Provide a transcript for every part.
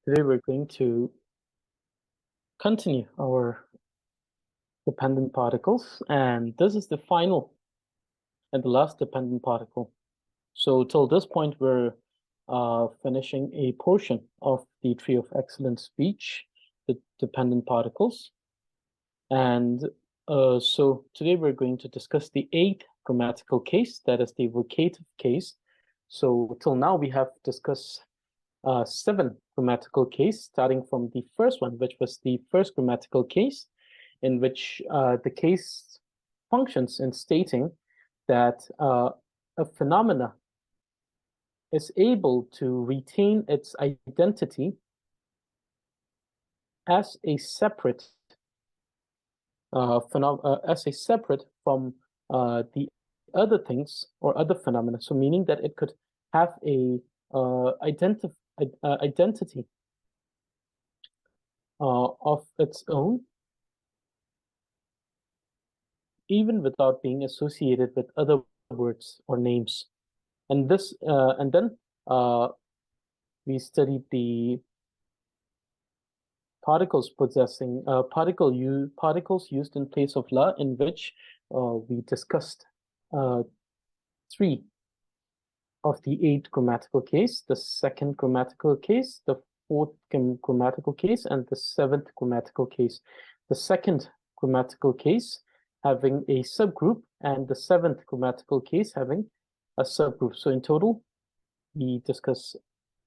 Today we're going to continue our dependent particles, and this is the final and the last dependent particle. So till this point, we're finishing a portion of the tree of excellent speech, the dependent particles. And so today we're going to discuss the 8th grammatical case, that is the vocative case. So till now we have discussed 7 grammatical case, starting from the first one, which was the first grammatical case, in which the case functions in stating that a phenomena is able to retain its identity as a separate from the other things or other phenomena. So meaning that it could have a identity of its own, even without being associated with other words or names. And this, and then we studied the particles possessing particles used in place of la, in which we discussed 3 of the 8 grammatical case: the 2nd grammatical case, the 4th grammatical case, and the 7th grammatical case. The 2nd grammatical case having a subgroup, and the 7th grammatical case having a subgroup. So in total, we discuss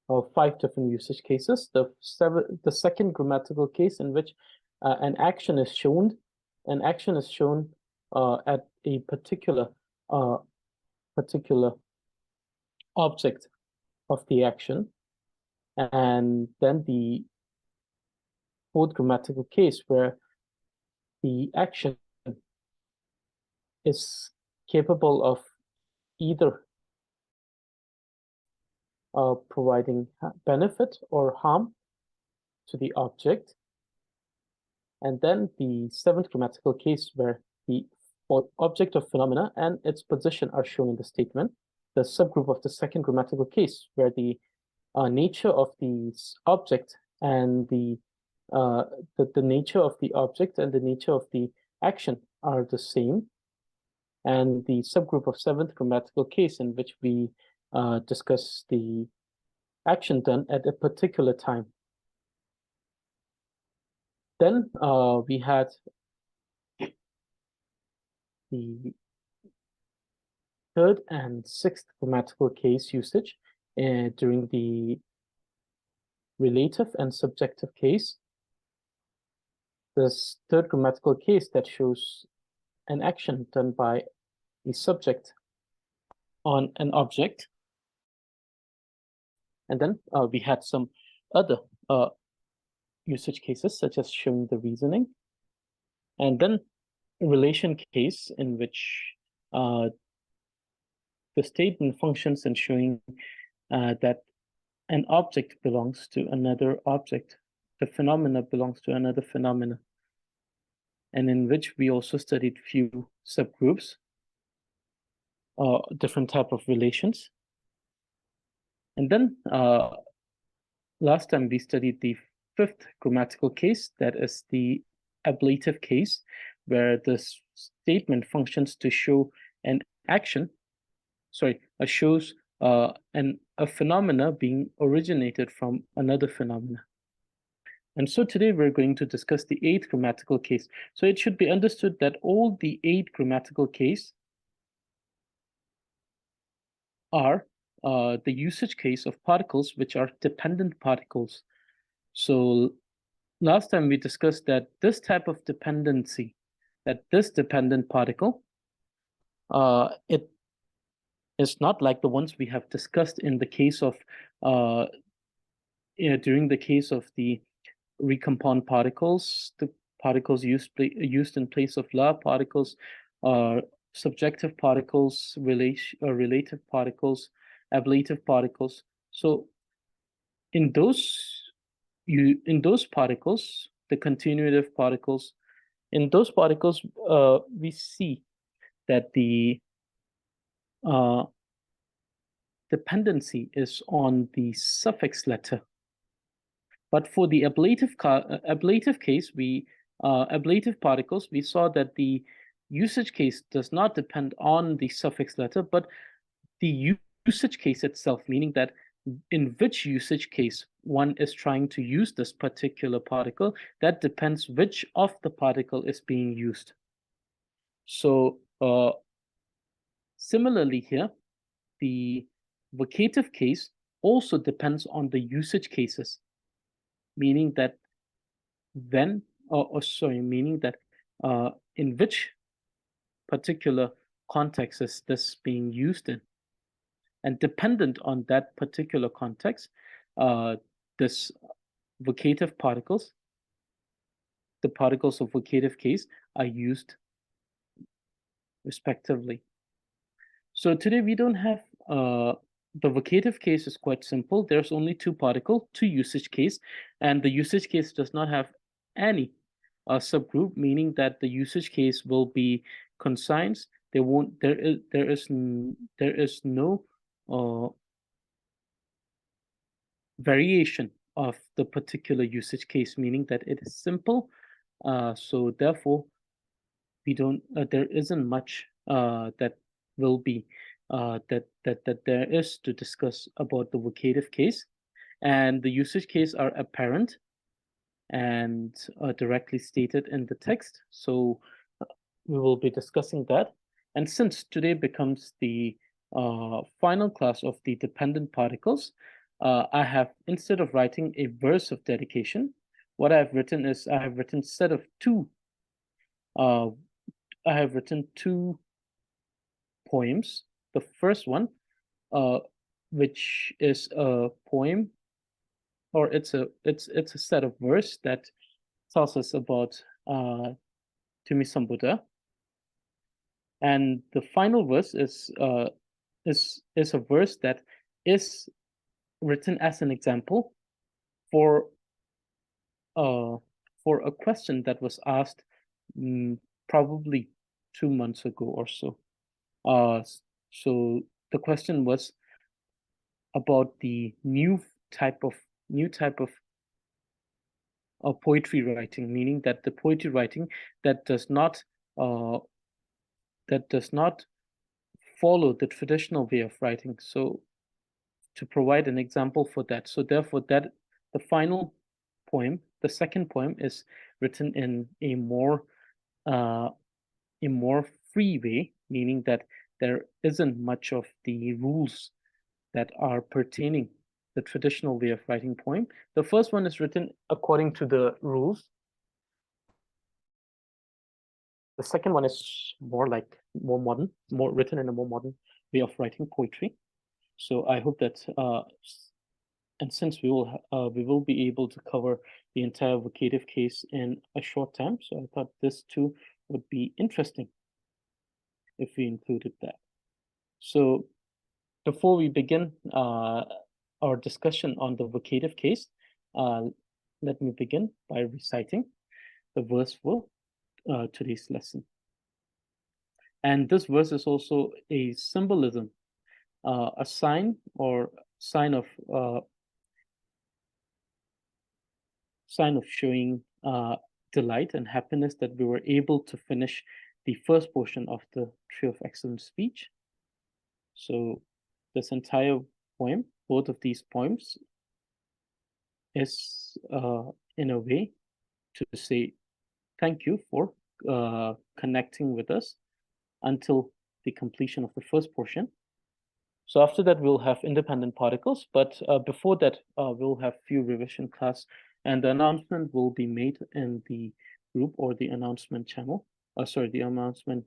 5 different usage cases. The 2nd grammatical case, in which an action is shown at a particular object of the action. And then the 4th grammatical case, where the action is capable of either providing benefit or harm to the object. And then the 7th grammatical case, where the object of phenomena and its position are shown in the statement. The subgroup of the 2nd grammatical case, where the nature of the object and the nature of the object and the nature of the action are the same. And the subgroup of 7th grammatical case, in which we discuss the action done at a particular time. Then we had the 3rd and 6th grammatical case usage during the relative and subjective case. This 3rd grammatical case that shows an action done by the subject on an object. And then we had some other usage cases, such as showing the reasoning. And then a relation case, in which the statement functions in showing that an object belongs to another object. The phenomena belongs to another phenomena. And in which we also studied few subgroups, different type of relations. And then last time we studied the 5th grammatical case, that is the ablative case, where the statement functions to show an action, shows a phenomena being originated from another phenomena. And so today we're going to discuss the 8th grammatical case. So it should be understood that all the 8 grammatical case are the usage case of particles which are dependent particles. So last time we discussed that this type of dependency, that this dependent particle, it is not like the ones we have discussed in the case of during the case of the recompound particles, the particles used in place of la, particles, subjective particles, relative particles, ablative particles. So in those particles, the continuative particles, in those particles, we see that the dependency is on the suffix letter. But for the ablative case, ablative particles, we saw that the usage case does not depend on the suffix letter, but the usage case itself, meaning that in which usage case one is trying to use this particular particle, that depends which of the particle is being used. So similarly here, the vocative case also depends on the usage cases, meaning that meaning that in which particular context is this being used in. And dependent on that particular context, this vocative particles, the particles of vocative case, are used respectively. So today we don't have the vocative case is quite simple. There's only two usage case, and the usage case does not have any subgroup, meaning that the usage case will be consigns. There is no variation of the particular usage case, meaning that it is simple. So therefore, we don't. There isn't much that will be that there is to discuss about the vocative case, and the usage case are apparent and directly stated in the text. So we will be discussing that. And since today becomes the final class of the dependent particles, I have, instead of writing a verse of dedication, what I've written is I have written two poems. The first one, which is a poem, or it's a set of verse that tells us about Tumisambuddha. And the final verse is a verse that is written as an example for a question that was asked probably 2 months ago or so. So the question was about the new type of poetry writing, meaning that the poetry writing that does not follow the traditional way of writing. So to provide an example for that. So therefore, that the final poem, the second poem, is written in a more free way, meaning that there isn't much of the rules that are pertaining the traditional way of writing poem. The first one is written according to the rules. The second one is more modern, more written in a more modern way of writing poetry. So I hope that, and since we will be able to cover the entire vocative case in a short time, so I thought this too would be interesting if we included that. So before we begin our discussion on the vocative case, let me begin by reciting the verse for today's lesson. And this verse is also a symbolism, a sign of showing delight and happiness that we were able to finish the first portion of the Tree of Excellent Speech. So this entire poem, both of these poems, is in a way to say thank you for connecting with us until the completion of the first portion. So after that, we'll have independent particles, but before that, we'll have few revision class, and the announcement will be made in the group or the announcement channel. Sorry, the announcement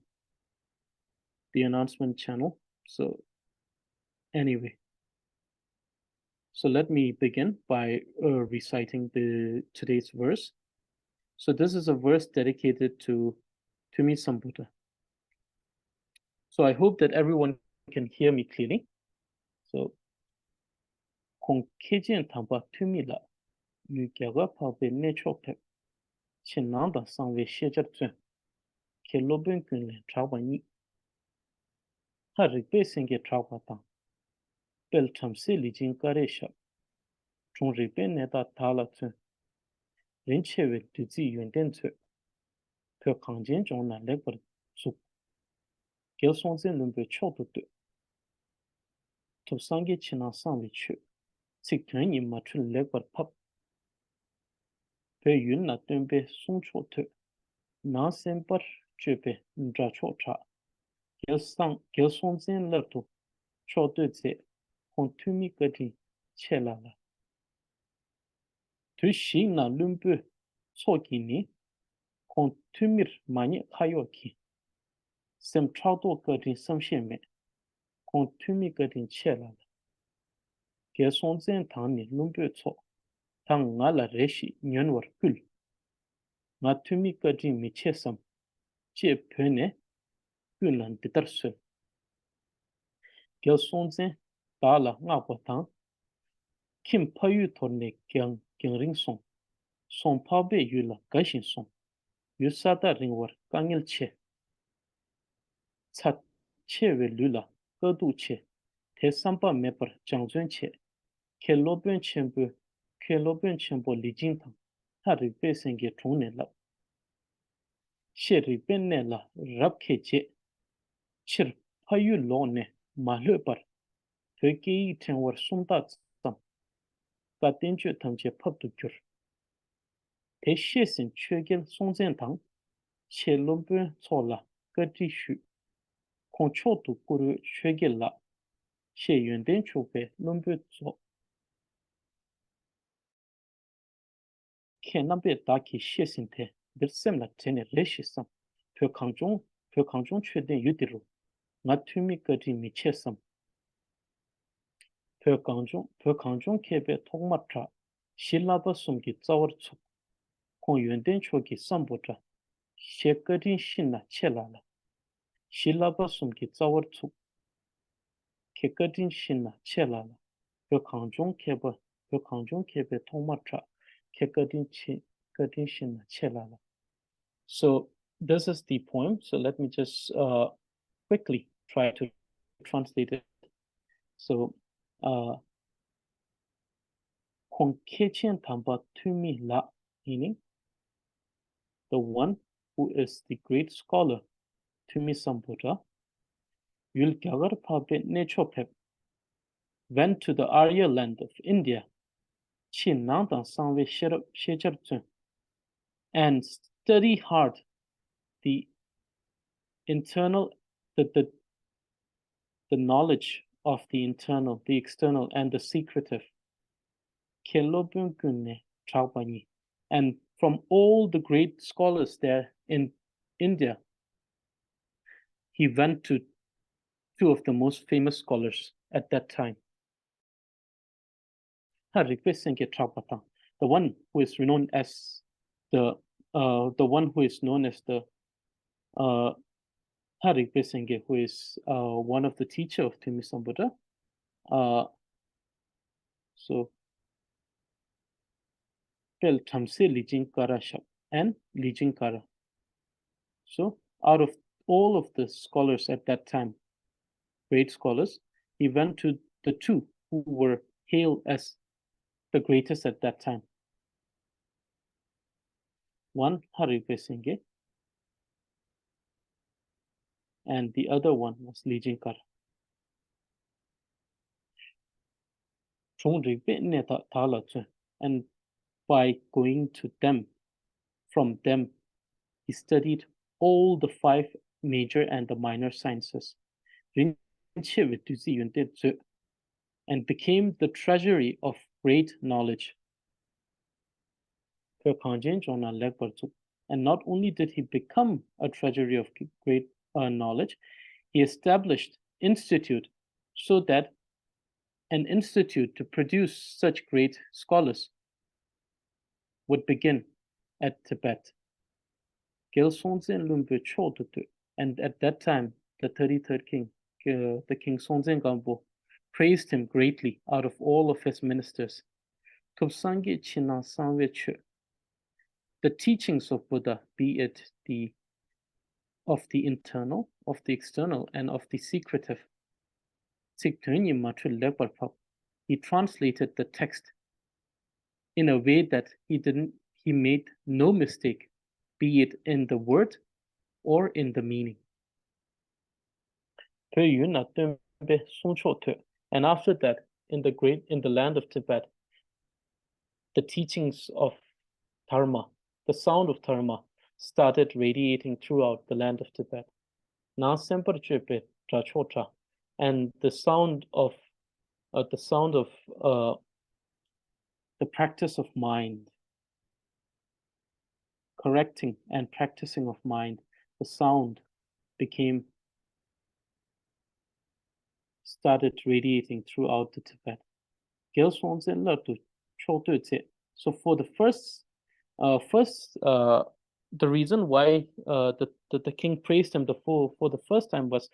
channel. So anyway, so let me begin by reciting today's verse. So this is a verse dedicated to Tumisambuddha. So I hope that everyone can hear me clearly. So Kong Kejian Tamba Tumila Yu Gyaga Pabe Nechokpe Chinanda Sangwe Shejar Tsun Kelobun Kunle Chawani Harik Besenge Chawatan Bel Tamsi Lijin Karesha Chung Ripe Neta Tala Tsu, Rinchewe Duzi Yunden Tsu, Pyo Kangjen Jona Legbar Tsuk, Gel Sonzen Lumbe Chodo Tu, Tupsange China Sanwi Chu, Sik Tuen Yi Matul Legbar Pap, Pyo Yun Na Tunbe Sung Cho Tu, Na Sembar Chupe Ndra Cho Cha, Gel Sonzen Lertu, Chodo Tse, Hon Tumi Gadi Chelala. Tu shi na lumbu soki ni kon tumir mani kayo ki sem chado gadin samshe me kon tumi gadin chela ge sonzen tang ni lumbu so tang nga la reshi nyanwar kul nga tumi gadin mi che sam che pene kulan ditar sul ge sonzen da la nga bo tang kim payu torne gyang ring song son pa be yu la gashin song yu sada ringwar kangil che 차 체웨 룰라 거두 체 대삼바 메버 장전 체 켈로변 첨부 리진탕 하리 베생게 종내라 셰리 벤네라 랍케체 칠 파유 로네 마르버 베기 텐워 숨다 쌈 가텐주 탐제 팝두큐 대시에신 최길 송젠탕 첼로변 초라 거지슈 control kuru shwegela she yunden chobe numbe zo kenabe daki shesinte dirsemla tene reshisam pyo kangjong chweden yudiru nga tumi gadi michesam pyo kangjong kebe togmatra shilaba sumgi tsawar tsuk kon yunden chogi sambotra she gadi shinna chelala shilaba sumgi tsawar tsuk Kekadin Shinna Chelala, Kangjong Kebe Tomatra, Kekadin Shinna Chelala. So this is the poem. So let me just quickly try to translate it. So Kong Kechen Tamba Tumi La, meaning the one who is the great scholar, Tumi Sambuddha, Yul Gyagar Pabe Nechopep, went to the Arya land of India, and study hard the knowledge of the internal, the external, and the secretive. And from all the great scholars there in India, he went to two of the most famous scholars at that time. The one who is known as the who is one of the teacher of Tumi Sambuddha. So Pel Tamse Lijinkara Shap and Lijinkara. So out of all of the scholars at that time, great scholars, he went to the two who were hailed as the greatest at that time. One Haripe Singhe, and the other one was Lijinkara. And by going to them, from them, he studied all the 5 major and the minor sciences, and became the treasury of great knowledge. And not only did he become a treasury of great knowledge, he established institute so that an institute to produce such great scholars would begin at Tibet. And at that time, the 33rd king, the king Sonzen Gampo, praised him greatly out of all of his ministers. The teachings of Buddha, be it of the internal, of the external, and of the secretive. He translated the text in a way that he made no mistake, be it in the word or in the meaning. And after that, in the land of Tibet, the teachings of Dharma, the sound of Dharma, started radiating throughout the land of Tibet. And the sound of the practice of mind, correcting and practicing of mind, the sound started radiating throughout the Tibet. So for the the reason why the king praised him for the first time was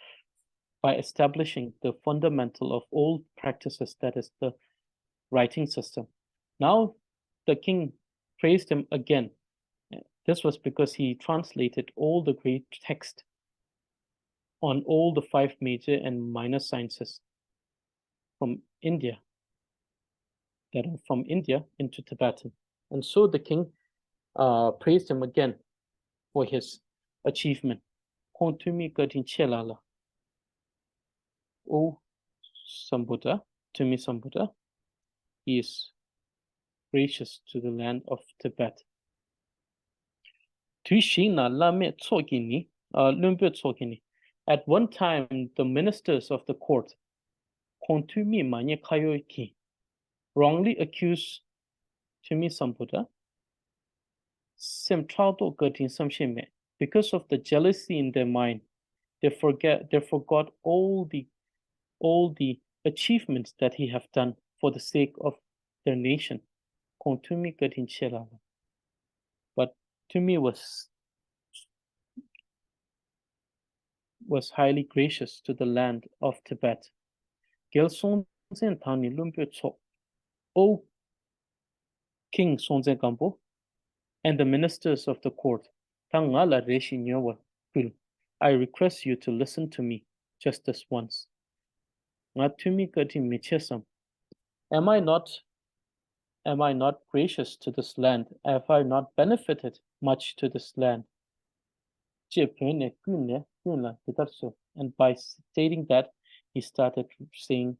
by establishing the fundamental of all practices, that is the writing system. Now the king praised him again. This was because he translated all the great text on all the 5 major and minor sciences from India into Tibetan. And so the king praised him again for his achievement. O Sambuddha, Tumi Sambuddha, he is gracious to the land of Tibet. At one time, the ministers of the court wrongly accused Tumi Sambuddha because of the jealousy in their mind. They forgot all the achievements that he have done for the sake of their nation. But Tumi was highly gracious to the land of Tibet. O King Sonzen Gampo and the ministers of the court, I request you to listen to me just this once. Am I not gracious to this land? Have I not benefited much to this land? And by stating that, he started saying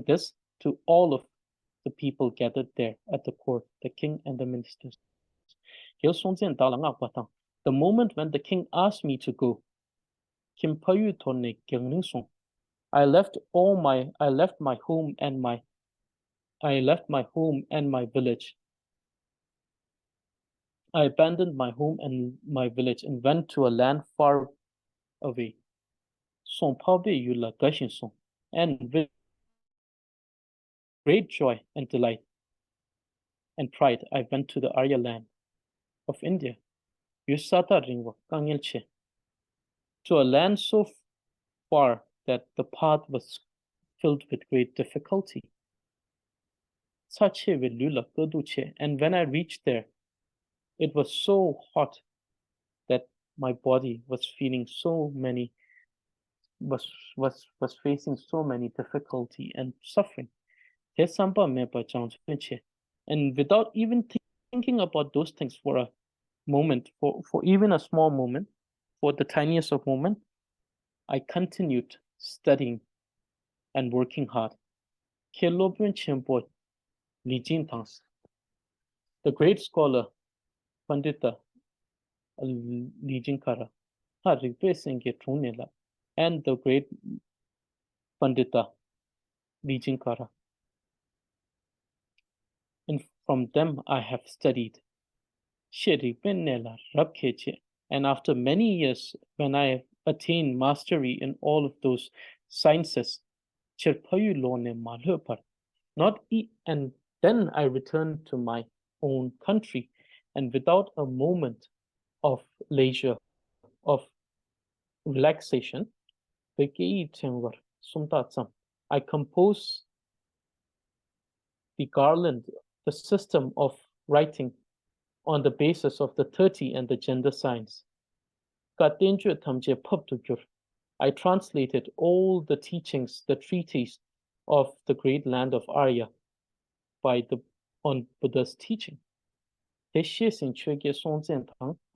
this to all of the people gathered there at the court, the king and the ministers. The moment when the king asked me to go, I left my home and my village. I abandoned my home and my village and went to a land far away. And with great joy and delight and pride, I went to the Arya land of India, to a land so far that the path was filled with great difficulty. And when I reached there, it was so hot that my body was facing so many difficulty and suffering. And without even thinking about those things for a moment, for even a small moment, for the tiniest of moment, I continued studying and working hard. The great scholar Pandita Lijinkara and the great Pandita Lijinkara. And from them I have studied. And after many years, when I attained mastery in all of those sciences, and then I returned to my own country, and without a moment of leisure, of relaxation, I composed the garland, the system of writing on the basis of the 30 and the gender signs. I translated all the teachings, the treatise of the great land of Arya on Buddha's teaching.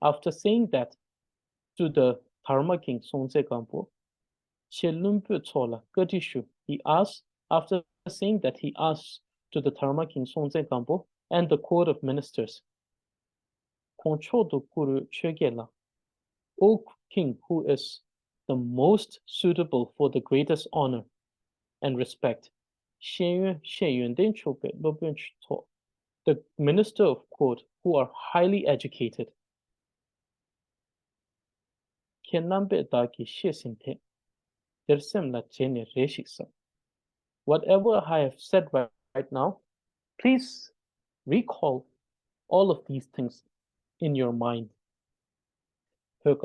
After saying that to the Dharma king Songtse Gampo, he asked, after saying that, he asked to the Dharma king Songtse Gampo and the court of ministers, O king who is the most suitable for the greatest honor and respect, the minister of court who are highly educated, whatever I have said right now, please recall all of these things in your mind. And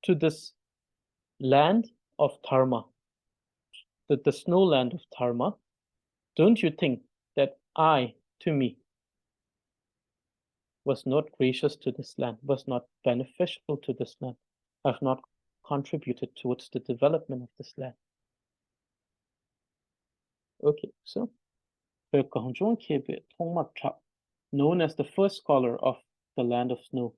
to this land of Dharma, the snow land of Dharma, don't you think that to me, was not gracious to this land, was not beneficial to this land, have not contributed towards the development of this land? Okay, so known as the first scholar of the land of snow,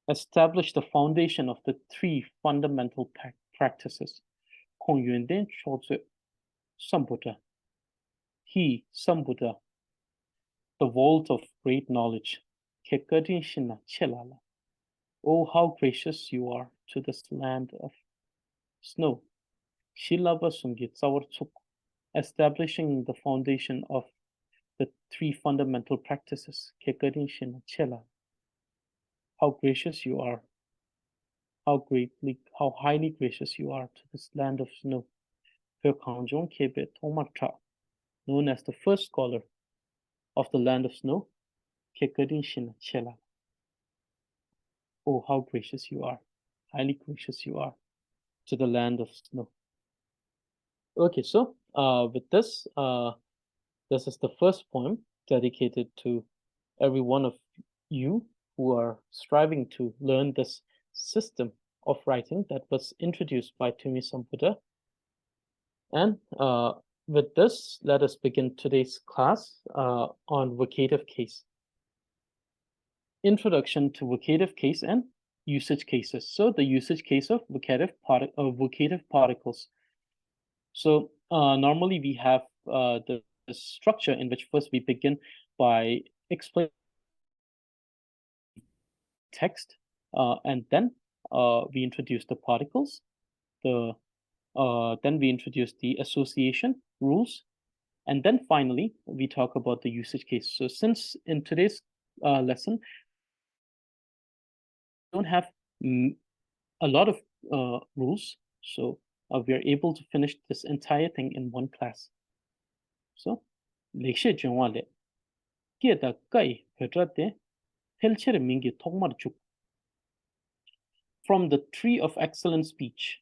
established the foundation of the three fundamental practices. He, Sambuddha, the vault of great knowledge. Oh, how gracious you are to this land of snow. Establishing the foundation of the three fundamental practices. How gracious you are. How highly gracious you are to this land of snow. Known as the first scholar of the land of snow. Oh, how gracious you are. Highly gracious you are to the land of snow. Okay, so with this, this is the first poem dedicated to every one of you who are striving to learn this system of writing that was introduced by Tumi Sambuddha. And with this, let us begin today's class on vocative case. Introduction to vocative case and usage cases. So the usage case of vocative particles. So normally we have the structure in which first we begin by explaining text, and then we introduce the particles. Then we introduce the association rules, and then finally we talk about the usage case. So since in today's lesson we don't have a lot of rules, so we are able to finish this entire thing in one class. So from the tree of excellent speech,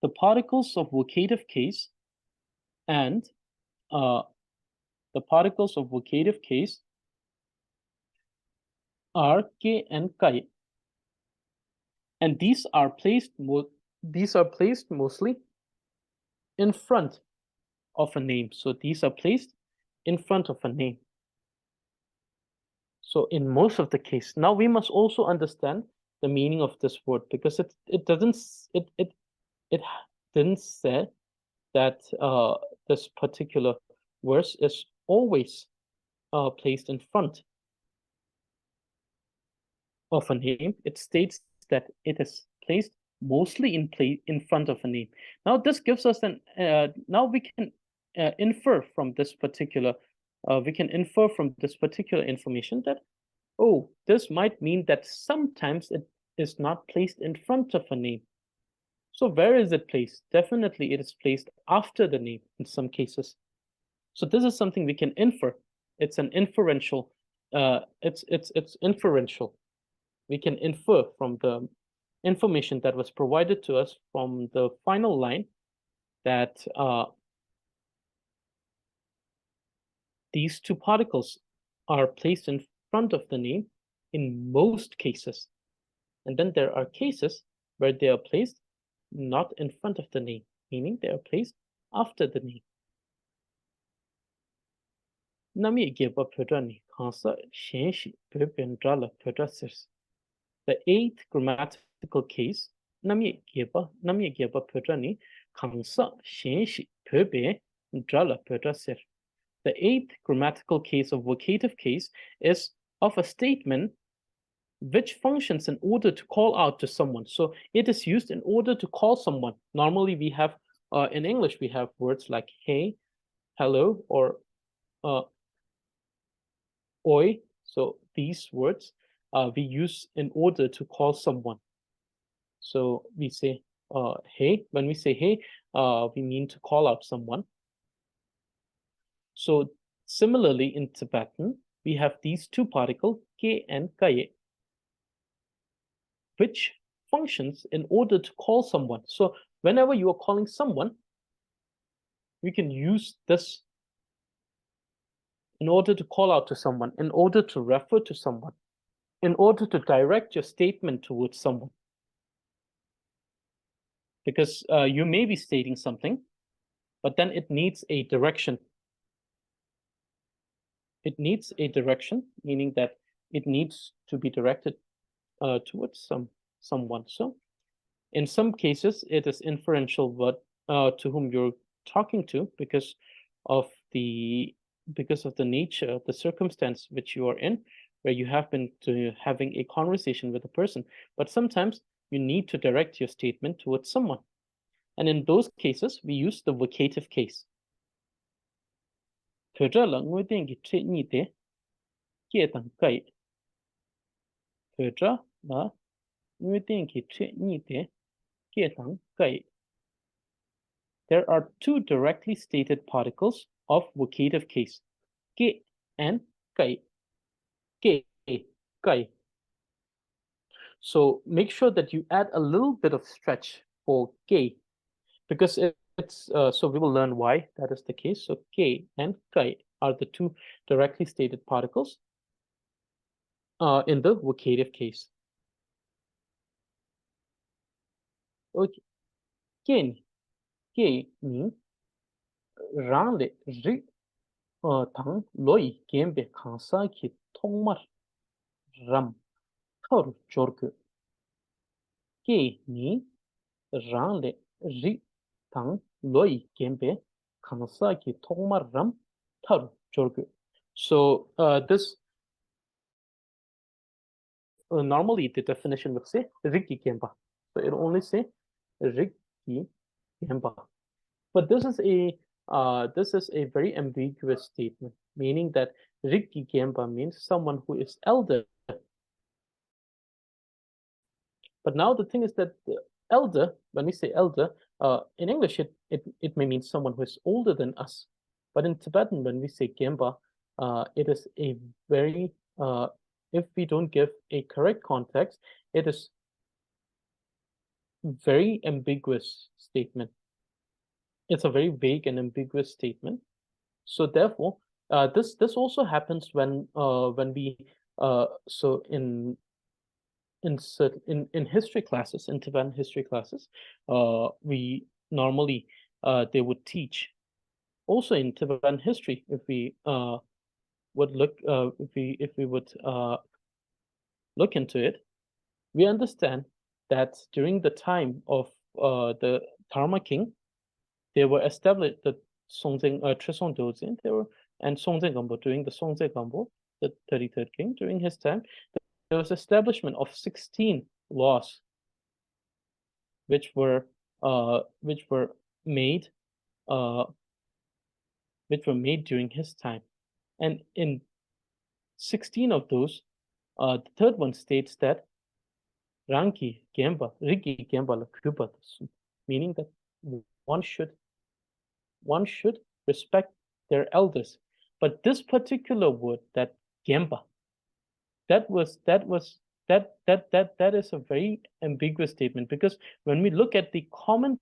the particles of vocative case and are ke and kai, and these are placed mostly in front of a name. So these are placed in front of a name. So in most of the case, now we must also understand the meaning of this word, because it didn't say that this particular verse is always placed in front of a name. It states that it is placed mostly in front of a name. Now this gives us now we can infer from this particular information that, oh, this might mean that sometimes it is not placed in front of a name. So where is it placed? Definitely it is placed after the name in some cases. So this is something we can infer. It's an inferential, it's inferential. We can infer from the information that was provided to us from the final line that these two particles are placed in front of the name in most cases. And then there are cases where they are placed not in front of the name, meaning they are placed after the name. The eighth grammatical case, the eighth grammatical case of vocative case is of a statement which functions in order to call out to someone. So it is used in order to call someone. Normally we have, in English, we have words like hey, hello, or oi. So these words we use in order to call someone. So we say hey. When we say hey, we mean to call out someone. So similarly in Tibetan, we have these two particles, ke and kaye, which functions in order to call someone. So whenever you are calling someone, you can use this in order to call out to someone, in order to refer to someone, in order to direct your statement towards someone. Because you may be stating something, but then it needs a direction. It needs a direction, meaning that it needs to be directed towards someone. So in some cases, it is inferential what to whom you're talking to because of the nature, the circumstance which you are in, where you have been having a conversation with a person. But sometimes you need to direct your statement towards someone. And in those cases, we use the vocative case. There are two directly stated particles of vocative case, ke and kai. Ke, kai. So make sure that you add a little bit of stretch for ke, because it's so we will learn why that is the case. So ke and kai are the two directly stated particles in the vocative case. Okay. Ke ni rang le ri thang loi kembe khansa ki thongmar ram thor chorku. Ke ni rang le ri thang loi kembe khansa ki thongmar ram thor chorku. So this normally the definition would say Riki Kemba. So it only say Riki Kemba. But this is a very ambiguous statement, meaning that Riki Kemba means someone who is elder. But now the thing is that the elder, when we say elder, in English it may mean someone who is older than us. But in Tibetan, when we say Gemba, it is a very if we don't give a correct context, it is very ambiguous statement. It's a very vague and ambiguous statement. So therefore, this also happens when we so in history classes, in Tibetan history classes, we normally they would teach also in Tibetan history if we would look if we would look into it, we understand that during the time of the Dharma king, they were established the Songzeng Trisong Dorje, they were and Songzeng Gampo during the Songzeng Gampo, the 33rd king, during his time, there was establishment of 16 laws which were made during his time, and in 16 of those, the third one states that Ranki Gemba, Riki Gemba Lakuba, meaning that one should respect their elders. But this particular word, that Gemba, that is a very ambiguous statement, because when we look at the commentaries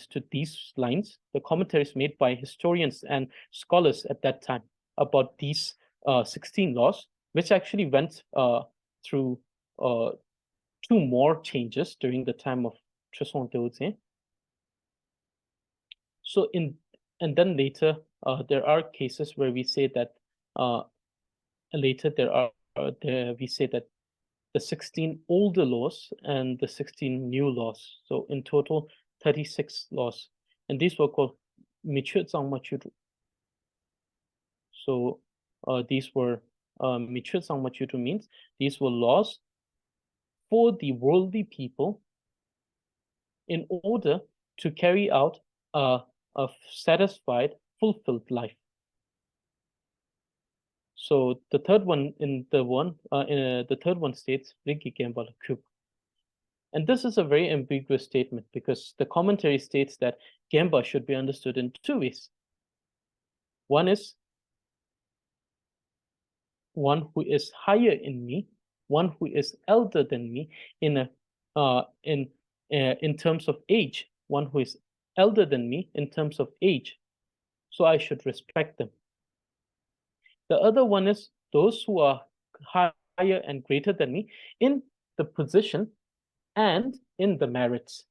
to these lines, the commentaries made by historians and scholars at that time about these 16 laws, which actually went through two more changes during the time of Trisong Dorje. So and then later there are cases where we say that later we say that the 16 older laws and the 16 new laws. So in total, 36 laws. And these were called Michuzangmachudu. So these were Michuzangmachudu means these were laws for the worldly people in order to carry out a satisfied, fulfilled life. So the third one the third one states and this is a very ambiguous statement because the commentary states that Gemba should be understood in two ways. One is one who is higher in me, one who is elder than me in terms of age, one who is elder than me in terms of age. So I should respect them. The other one is those who are higher and greater than me in the position and in the merits.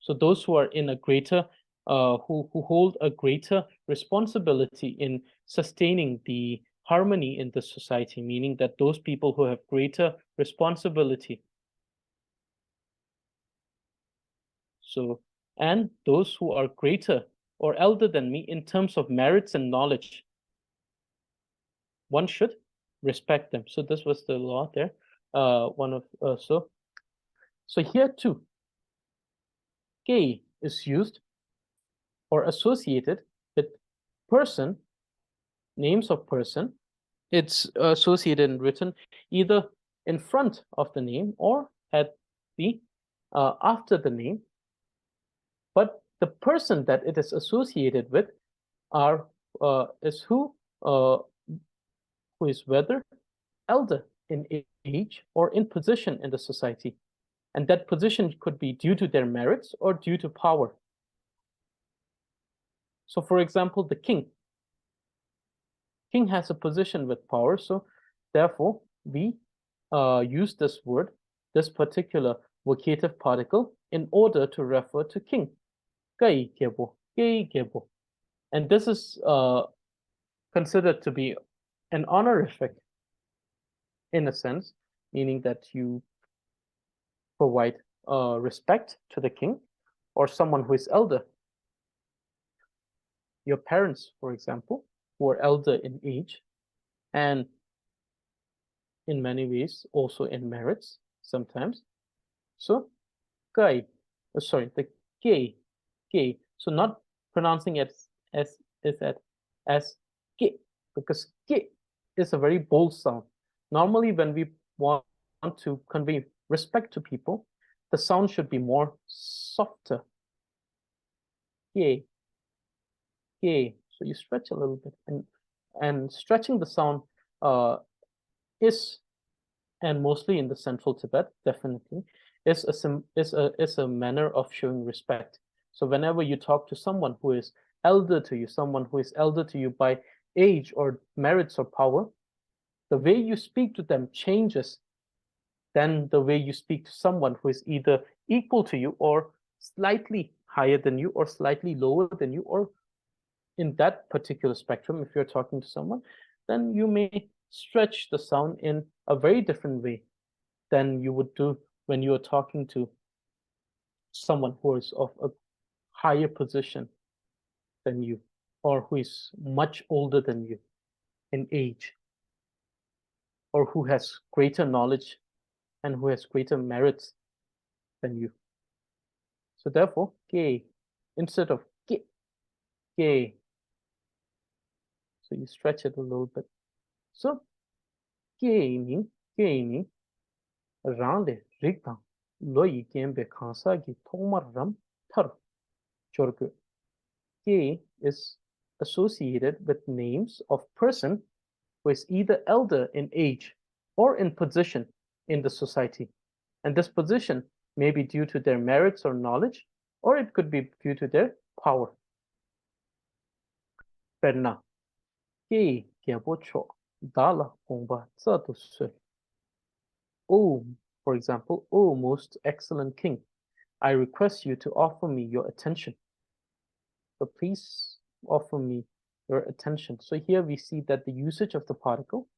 So those who are in a greater, who hold a greater responsibility in sustaining the harmony in the society, meaning that those people who have greater responsibility. So, and those who are greater or elder than me in terms of merits and knowledge, one should respect them. So this was the law there. So here too, gay is used or associated with person, names of person. It's associated and written either in front of the name or at the after the name. But the person that it is associated with is who is whether elder in age or in position in the society. And that position could be due to their merits or due to power. So for example, the king. King has a position with power, so therefore we use this word, this particular vocative particle, in order to refer to king. Gai gebo, gai gebo. And this is considered to be an honorific in a sense, meaning that you provide respect to the king or someone who is elder. Your parents, for example, who are elder in age and in many ways also in merits sometimes. So gai, the gay. So not pronouncing it as gay, because gay is a very bold sound. Normally when we want to convey respect to people, the sound should be more softer. Gay. So you stretch a little bit, and stretching the sound is, and mostly in the central Tibet, definitely, is a manner of showing respect. So whenever you talk to someone who is elder to you, someone who is elder to you by age or merits or power, the way you speak to them changes than the way you speak to someone who is either equal to you or slightly higher than you or slightly lower than you, or in that particular spectrum, if you're talking to someone, then you may stretch the sound in a very different way than you would do when you are talking to someone who is of a higher position than you, or who is much older than you in age, or who has greater knowledge and who has greater merits than you. So therefore, gay instead of gay. So you stretch it a little bit. So gay mean rande rigtang loyi gembe khansa gi thomar ram thar chorku. Gay is associated with names of person who is either elder in age or in position in the society. And this position may be due to their merits or knowledge, or it could be due to their power. Perna, gay gebo cho, dala gongba tsa tu sui. Oh, for example, oh, most excellent king, I request you to offer me your attention. So please offer me your attention. So here we see that the usage of the particle,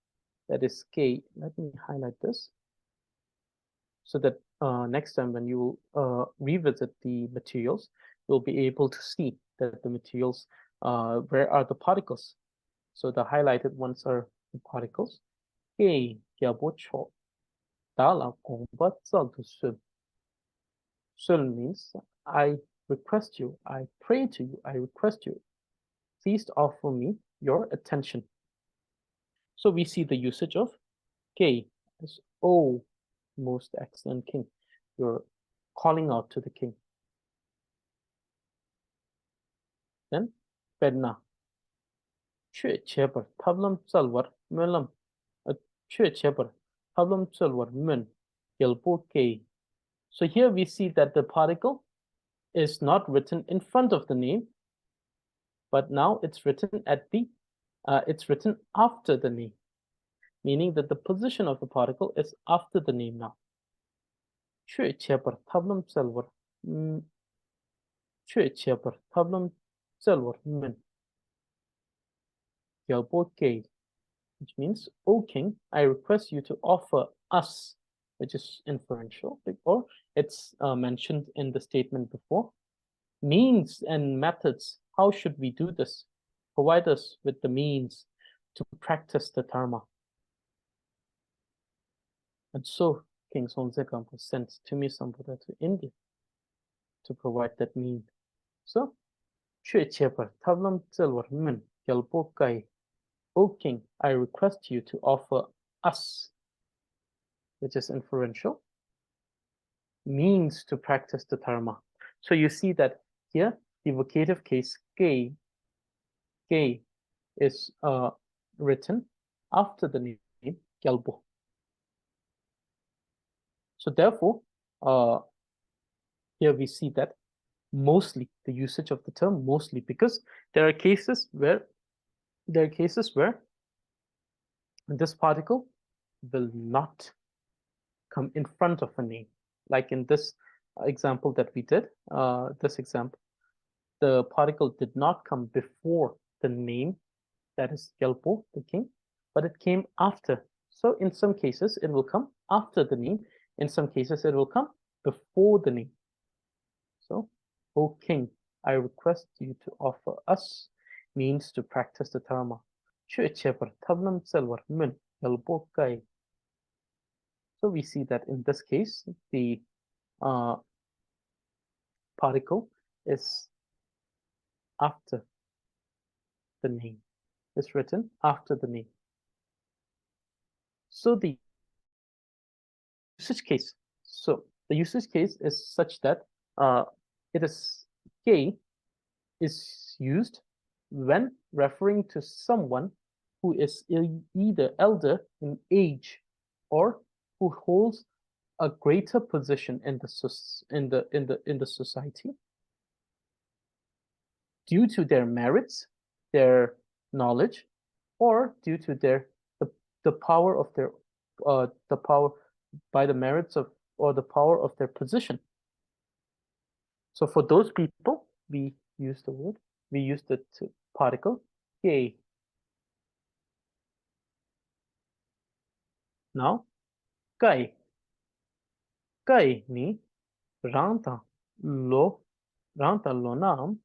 that is K. Let me highlight this so that next time when you revisit the materials, you'll be able to see that the materials, where are the particles? So the highlighted ones are the particles. K, Yabocho, Dala, Gomba, Sul. Sul means I request you, I pray to you, I request you, please offer me your attention. So we see the usage of K as oh, most excellent king. You're calling out to the king. Then Bedna. Chue cheber tablam salwar melam. Chue cheber tablam salwar men. Yelpo K. So here we see that the particle is not written in front of the name, but now it's written at the it's written after the name, meaning that the position of the particle is after the name now. Chue cheber tablam salwar. Chue cheber tablam salwar men. Yelpo K. Which means, O king, I request you to offer us, which is inferential, or it's mentioned in the statement before, means and methods. How should we do this? Provide us with the means to practice the dharma. And so King Sonzekam was sent to Buddha to India to provide that means. So, Tablam Silver Min Yalbokai, O king, I request you to offer us, which is inferential, means to practice the dharma. So you see that here, the vocative case K is written after the name Gyalpo. So therefore, here we see that mostly the usage of the term mostly, because there are cases where this particle will not come in front of a name, like in this example that we did. This example, the particle did not come before the name, that is Gyalpo, the king, but it came after. So in some cases it will come after the name, in some cases it will come before the name. So, O king, I request you to offer us means to practice the dharma. So we see that in this case, the particle is after the name, is written after the name. So the usage case, is such that it is K is used when referring to someone who is either elder in age or who holds a greater position in the society due to their merits, their knowledge, or due to the power of their the power by the merits of or the power of their position. So for those people, we use the particle K. Now, Kai ni ranta lo nam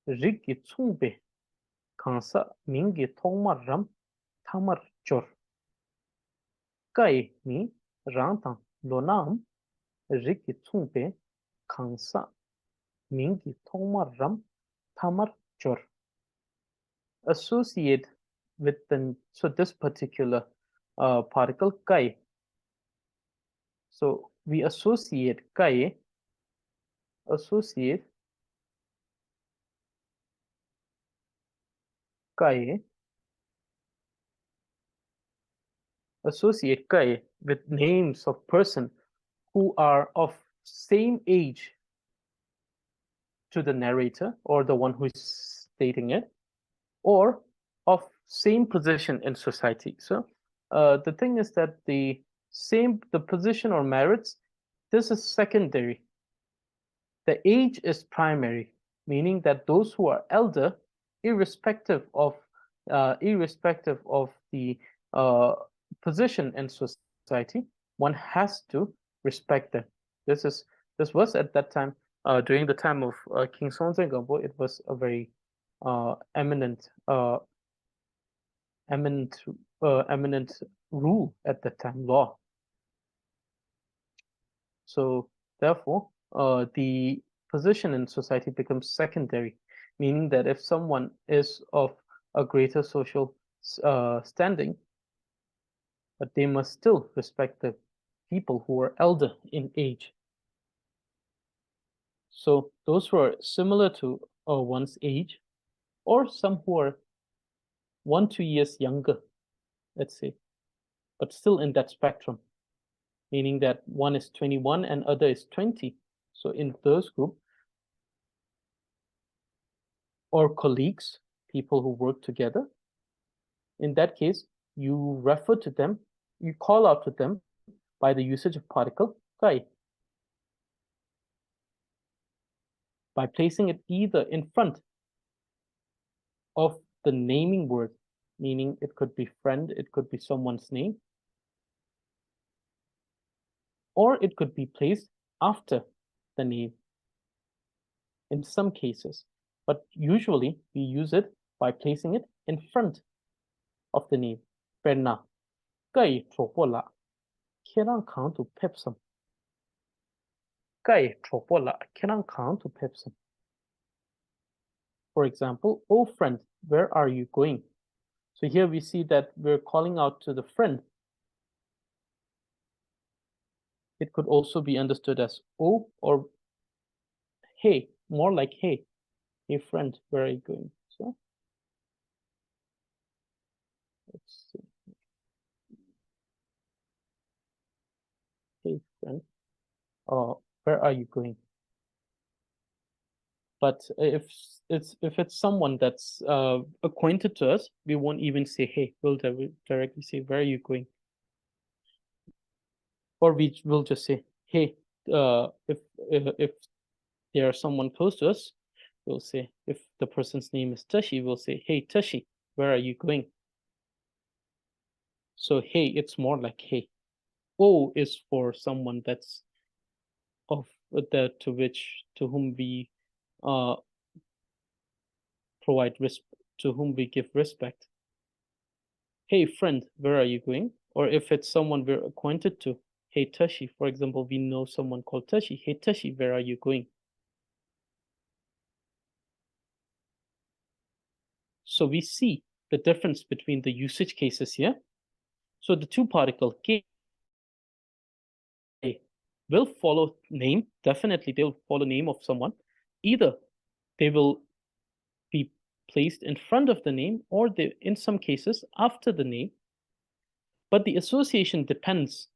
rigi tsungbe kansa mingi tongmar ram tamar chor. Kai ni ranta lo nam rigi tsungbe kansa mingi tongmar ram tamar chor. Associate with this particular particle Kai. So we associate Kai with names of person who are of same age to the narrator or the one who is stating it, or of same position in society. So the thing is that the the position or merits, this is secondary. The age is primary, meaning that those who are elder, irrespective of the position in society, one has to respect them. This was at that time, during the time of King Songzhengampo, it was a very eminent rule at that time, law. So therefore, the position in society becomes secondary, meaning that if someone is of a greater social standing, but they must still respect the people who are elder in age. So those who are similar to one's age, or some who are 1-2 years younger, let's say, but still in that spectrum, meaning that one is 21 and other is 20. So in those group, or colleagues, people who work together, in that case, you refer to them, you call out to them by the usage of particle kai, by placing it either in front of the naming word, meaning it could be friend, it could be someone's name, or it could be placed after the name in some cases. But usually we use it by placing it in front of the name. Perna, kai tropola, kerang kang to pepsam. Kai tropola, kerang kang to pepsam. For example, oh friend, where are you going? So here we see that we're calling out to the friend. It could also be understood as oh or hey, more like hey. Hey friend, where are you going? So let's see. Hey friend, where are you going? But if it's someone that's acquainted to us, we won't even say hey. We'll directly say where are you going, or we will just say hey. If there's someone close to us, we'll say, if the person's name is Tashi, we'll say hey Tashi, where are you going? So hey, it's more like hey. O is for someone that's of that to whom we to whom we give respect. Hey friend, where are you going? Or if it's someone we're acquainted to, hey Tashi, for example, we know someone called Tashi. Hey Tashi, where are you going? So we see the difference between the usage cases here. So the two particle K will follow name. Definitely they'll follow name of someone. Either they will be placed in front of the name, or they, in some cases, after the name. But the association depends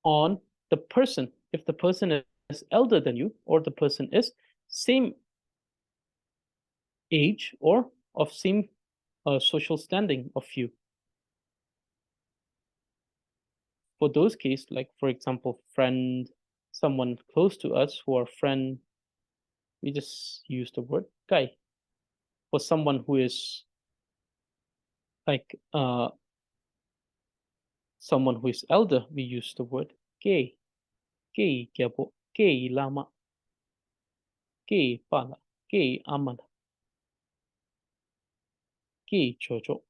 on the person. If the person is elder than you, or the person is same age or of same social standing of you. For those cases, like for example, friend, someone close to us who are friend, we just use the word guy. For someone who is like someone who is elder, we use the word gay. Gay gyabo, gay lama, gay pala, gay amala, gay chocho,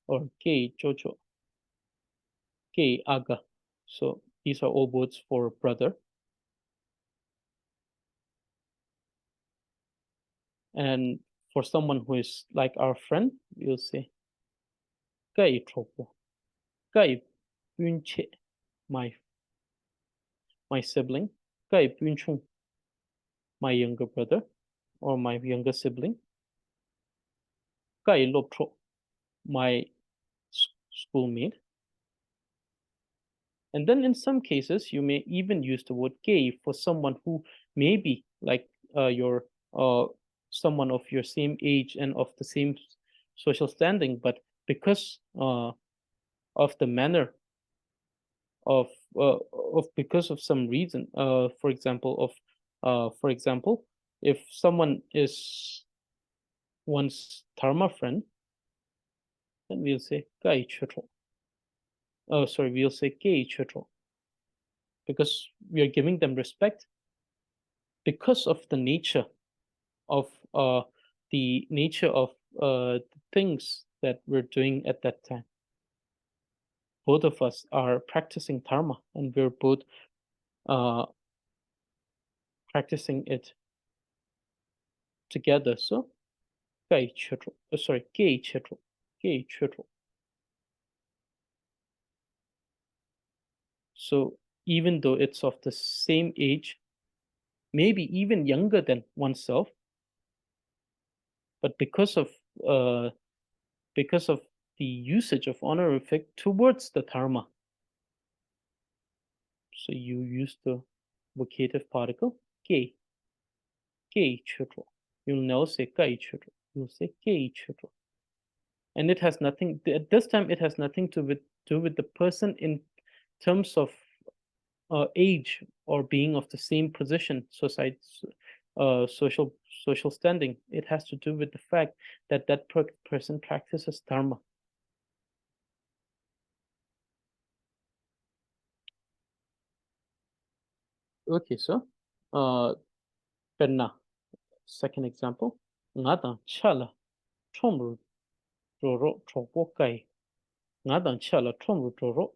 or gay chocho, gay aga. So these are all words for brother. And for someone who is like our friend, we'll say gay chopo, gay bunche, my sibling, gay bunchung, my younger brother or my younger sibling, gay loptro, my schoolmate. And then in some cases, you may even use the word gay for someone who may be like your someone of your same age and of the same social standing, but because of the manner of because of some reason. For example, if someone is one's dharma friend, then we'll say gai chutro. Oh, sorry, we'll say gei chutro, because we are giving them respect because of the nature of the things that we're doing at that time. Both of us are practicing dharma, and we're both uh, practicing it together. So, gei chutro. Sorry, gei chutro. Gei chutro. So even though it's of the same age, maybe even younger than oneself, but because of uh, the usage of honorific towards the dharma, so you use the vocative particle gei, gei chutro. You'll never say gai chutro. You'll say gei chutro, and it has nothing. At this time, it has nothing to do with the person in terms of age or being of the same position, society, social standing. It has to do with the fact that that person practices dharma. Okay, so penna. Second example. Nga chala chomru roro chopo kai. Nga chala chomru roro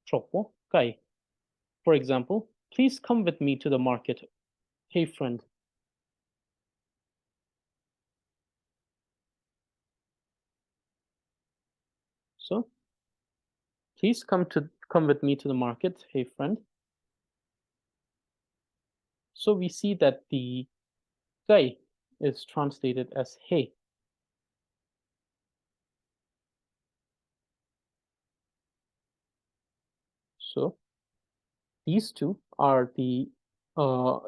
chopo kai. For example, please come with me to the market. Hey friend. So please come with me to the market. Hey friend. So we see that the gai is translated as hey. So these two are the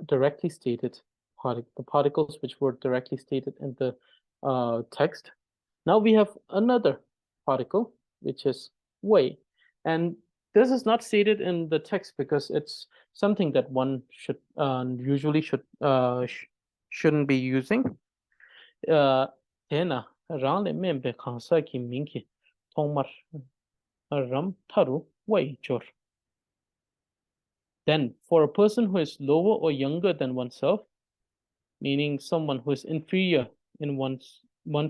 directly stated the particles which were directly stated in the text. Now we have another particle which is wei, and this is not stated in the text because it's something that one should usually shouldn't be using. Tena rang le membe khansa ki minki thongmar ram tharu wei jor. Then, for a person who is lower or younger than oneself, meaning someone who is inferior in one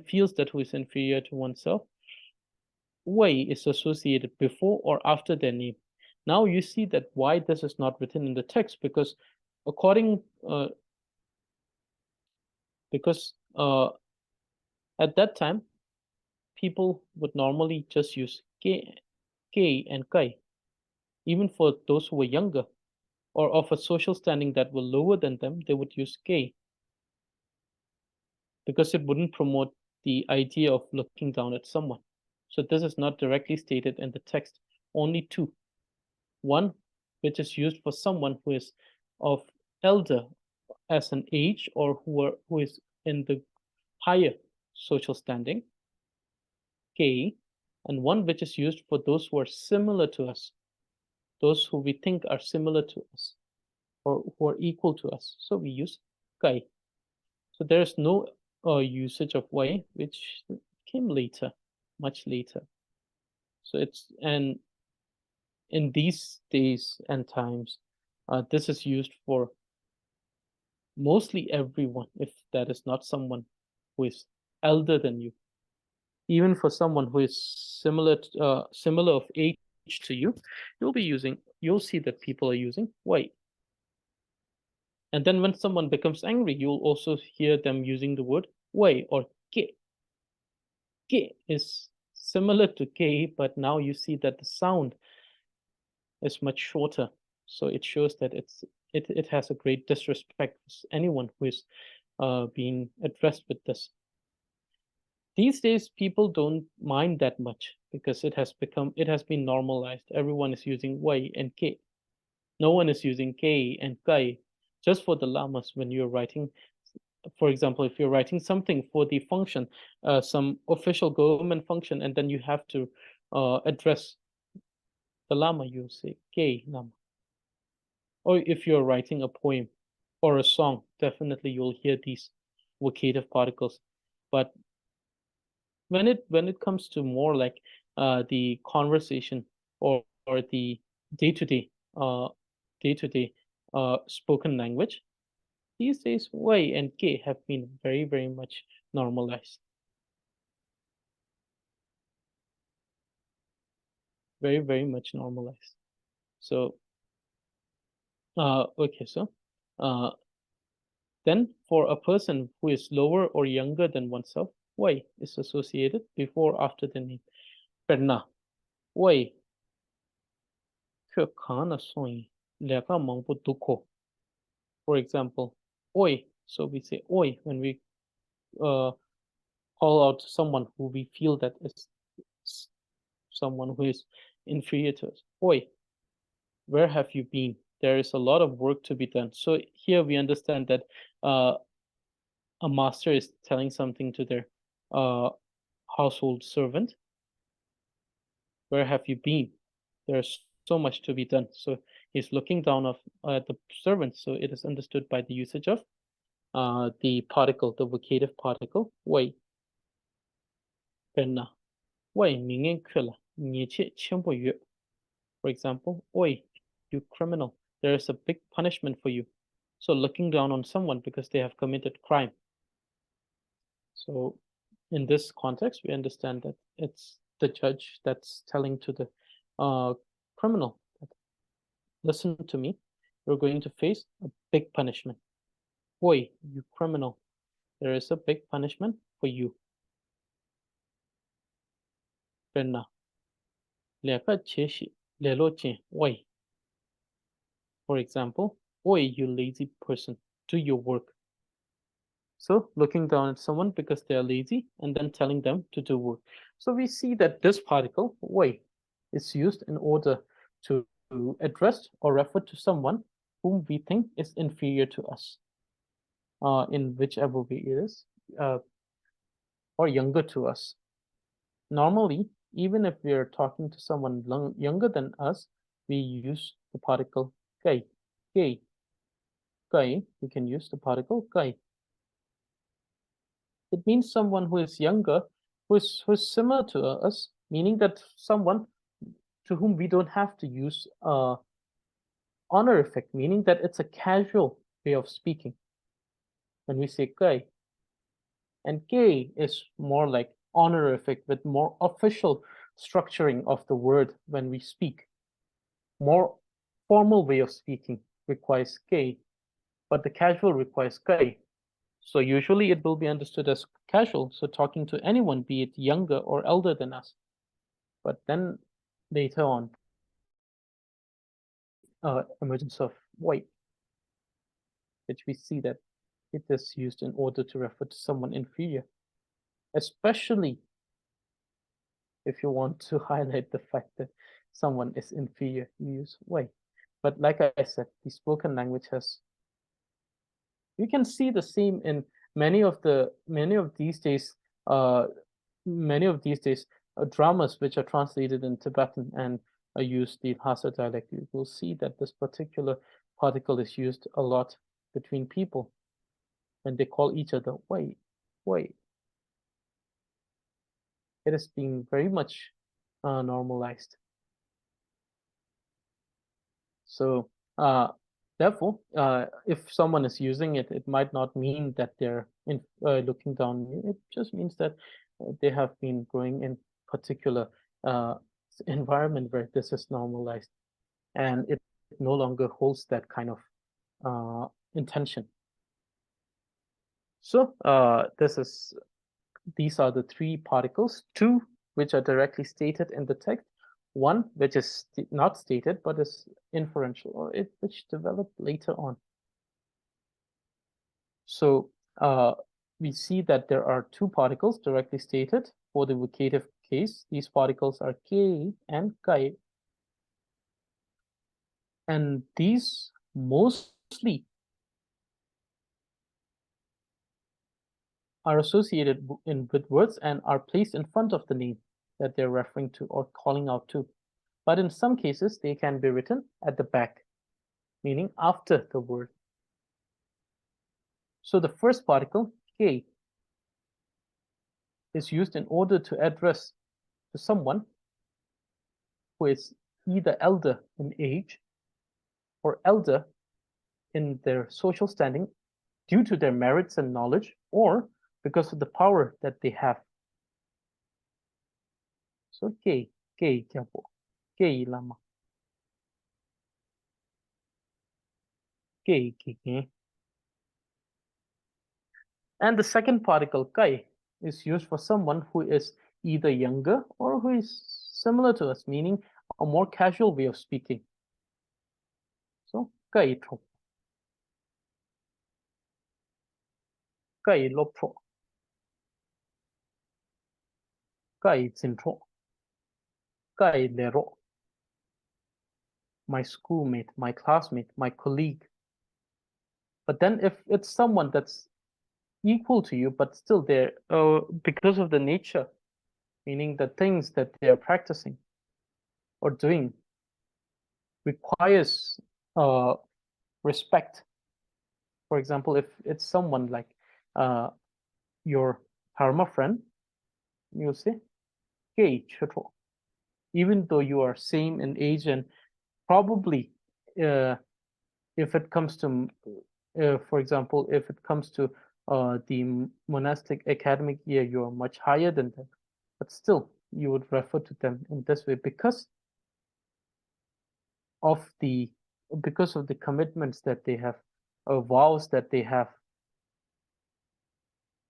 feels that who is inferior to oneself, wei is associated before or after their name. Now you see that why this is not written in the text, because according at that time people would normally just use ke and kai, even for those who were younger or of a social standing that were lower than them, they would use ke, because it wouldn't promote the idea of looking down at someone. So this is not directly stated in the text. Only two. One, which is used for someone who is of elder as an age or who is in the higher social standing, K, and one which is used for those who are similar to us, those who we think are similar to us or who are equal to us. So we use Kai. So there is no usage of wei, which came later, much later. So and in these days and times, this is used for mostly everyone, if that is not someone who is elder than you. Even for someone who is similar of age to you, you'll see that people are using wei. And then when someone becomes angry, you'll also hear them using the word wei or ke. Ke is similar to ke, but now you see that the sound is much shorter. So it shows that it has a great disrespect for anyone who is being addressed with this. These days, people don't mind that much because it has been normalized. Everyone is using wei and ke. No one is using ke and kai. Just for the lamas, when you're writing, for example, if you're writing something for the function, some official government function, and then you have to address the lama, you say gay lama. Or if you're writing a poem or a song, definitely you'll hear these vocative particles. But when it comes to more like the conversation or the day-to-day uh day-to-day spoken language, these days wei and ge have been very much normalized. Very much normalized. So okay, so uh then for a person who is lower or younger than oneself, wei is associated before or after the name. Perna, wei, kana soi, leka mangpo duko. For example, oi. So we say oi when we uh, call out someone who we feel that is someone who is inferior to us. Oi, where have you been? There is a lot of work to be done. So here we understand that uh, a master is telling something to their uh, household servant. Where have you been? There's so much to be done. So he's looking down of the servant. So it is understood by the usage of the particle, the vocative particle, wei, penna, wei, mingen kula, niechi chenpo yu. For example, oi, you criminal, there is a big punishment for you. So looking down on someone because they have committed crime. So in this context, we understand that it's the judge that's telling to the criminal, listen to me, you're going to face a big punishment. Oi, you criminal, there is a big punishment for you. Penna, leka cheshi, lelo chen, oi. For example, oi, you lazy person, do your work. So looking down at someone because they are lazy and then telling them to do work. So we see that this particle, oi, is used in order to address or refer to someone whom we think is inferior to us, in whichever way it is, or younger to us. Normally, even if we are talking to someone younger than us, we use the particle gai. Gai. Gai, we can use the particle gai. It means someone who is younger, who's similar to us, meaning that someone to whom we don't have to use honorific, meaning that it's a casual way of speaking when we say gai. And gay is more like honorific with more official structuring of the word when we speak. More formal way of speaking requires gay, but the casual requires gai. So usually it will be understood as casual, so talking to anyone, be it younger or elder than us. But then later on, emergence of white, which we see that it is used in order to refer to someone inferior, especially if you want to highlight the fact that someone is inferior, you use white. But like I said, the spoken language has, you can see the same in many of these days, dramas which are translated in Tibetan and use the Lhasa dialect. You will see that this particular particle is used a lot between people, and they call each other wei, wei. It has been very much normalized. So therefore, if someone is using it, it might not mean that they're looking down on you. It just means that they have been growing in particular environment where this is normalized, and it no longer holds that kind of intention. So these are the three particles, two which are directly stated in the text, one which is not stated but is inferential, or which developed later on. So we see that there are two particles directly stated for the vocative case. These particles are K and Kai. And these mostly are associated with words and are placed in front of the name that they're referring to or calling out to. But in some cases, they can be written at the back, meaning after the word. So the first particle, ke, is used in order to address to someone who is either elder in age or elder in their social standing due to their merits and knowledge, or because of the power that they have. So ke, ke kyapo, ke lama, ke ke. And the second particle, kai, is used for someone who is either younger or who is similar to us, meaning a more casual way of speaking. So kai tro, kai lopro, kai zintro, kai lero. My schoolmate, my classmate, my colleague. But then if it's someone that's equal to you, but still they're because of the nature, meaning the things that they're practicing or doing requires respect. For example, if it's someone like your Dharma friend, you'll say, "Hey, Chito," even though you are same in age and probably, if it comes to, for example, if it comes to the monastic academic year, you are much higher than them, but still you would refer to them in this way because of the commitments that they have, vows that they have,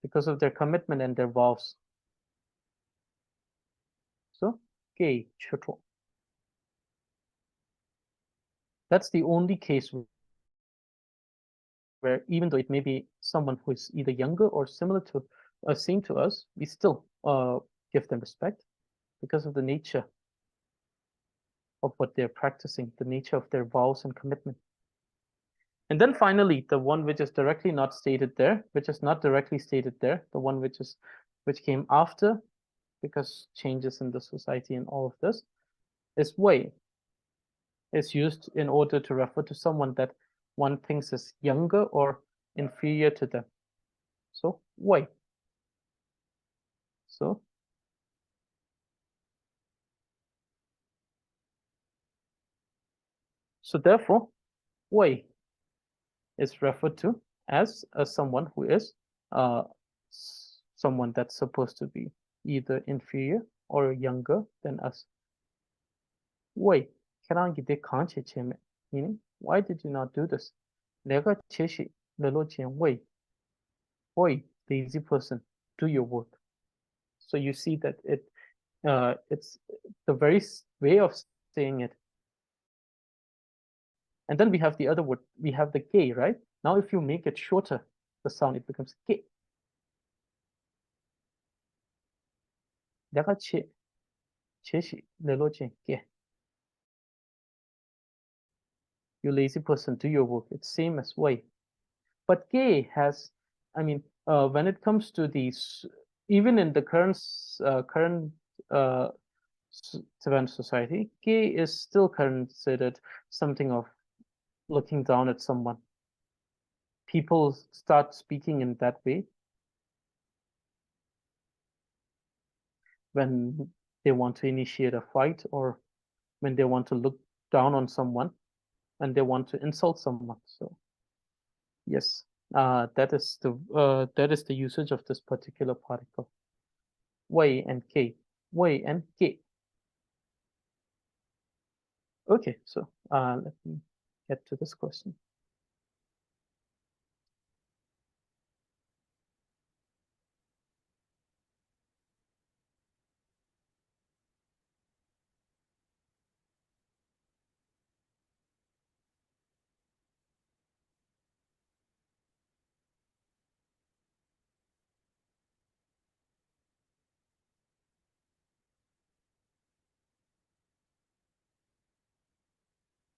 because of their commitment and their vows. So, gay chutro. That's the only case where even though it may be someone who is either younger or similar to same to us, we still give them respect because of the nature of what they're practicing, the nature of their vows and commitment. And then finally, the one which is directly not stated there, which is not directly stated there, the one which came after, because changes in the society and all of this, is wei. Is used in order to refer to someone that one thinks is younger or inferior to them. So wei. So therefore, wei is referred to as someone who is someone that's supposed to be either inferior or younger than us. Wei, meaning, why did you not do this? 내가 제시 wei. Wei, lazy person, do your work. So you see that it's the very way of saying it. And then we have the other word, we have the gay, right? Now if you make it shorter, the sound, it becomes gay. 내가 제시 gay. You lazy person, do your work. It's same as wei. But gay has, I mean, when it comes to these, even in the current Tibetan society, gay is still considered something of looking down at someone. People start speaking in that way when they want to initiate a fight or when they want to look down on someone and they want to insult someone. So yes, that is the usage of this particular particle. Wei and ke. Wei and ke. Okay, so let me get to this question.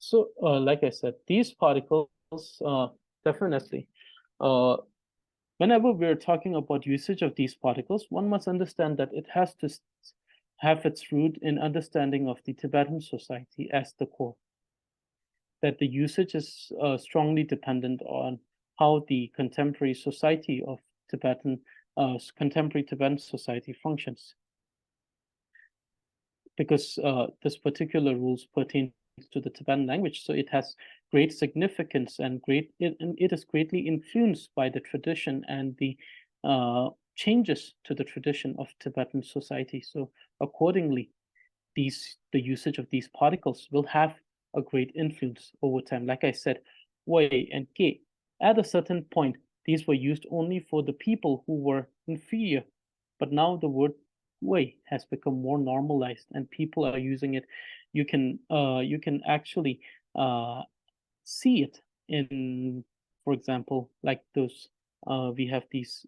So, like I said, these particles definitely, whenever we're talking about usage of these particles, one must understand that it has to have its root in understanding of the Tibetan society as the core. That the usage is strongly dependent on how the contemporary society of contemporary Tibetan society functions. Because this particular rules pertain to the Tibetan language, so it has great significance and it is greatly influenced by the tradition and the changes to the tradition of Tibetan society. So accordingly, the usage of these particles will have a great influence over time. Like I said, wei and ge, at a certain point, these were used only for the people who were inferior, but now the word wei has become more normalized and people are using it. You can actually see it in, for example, like those we have these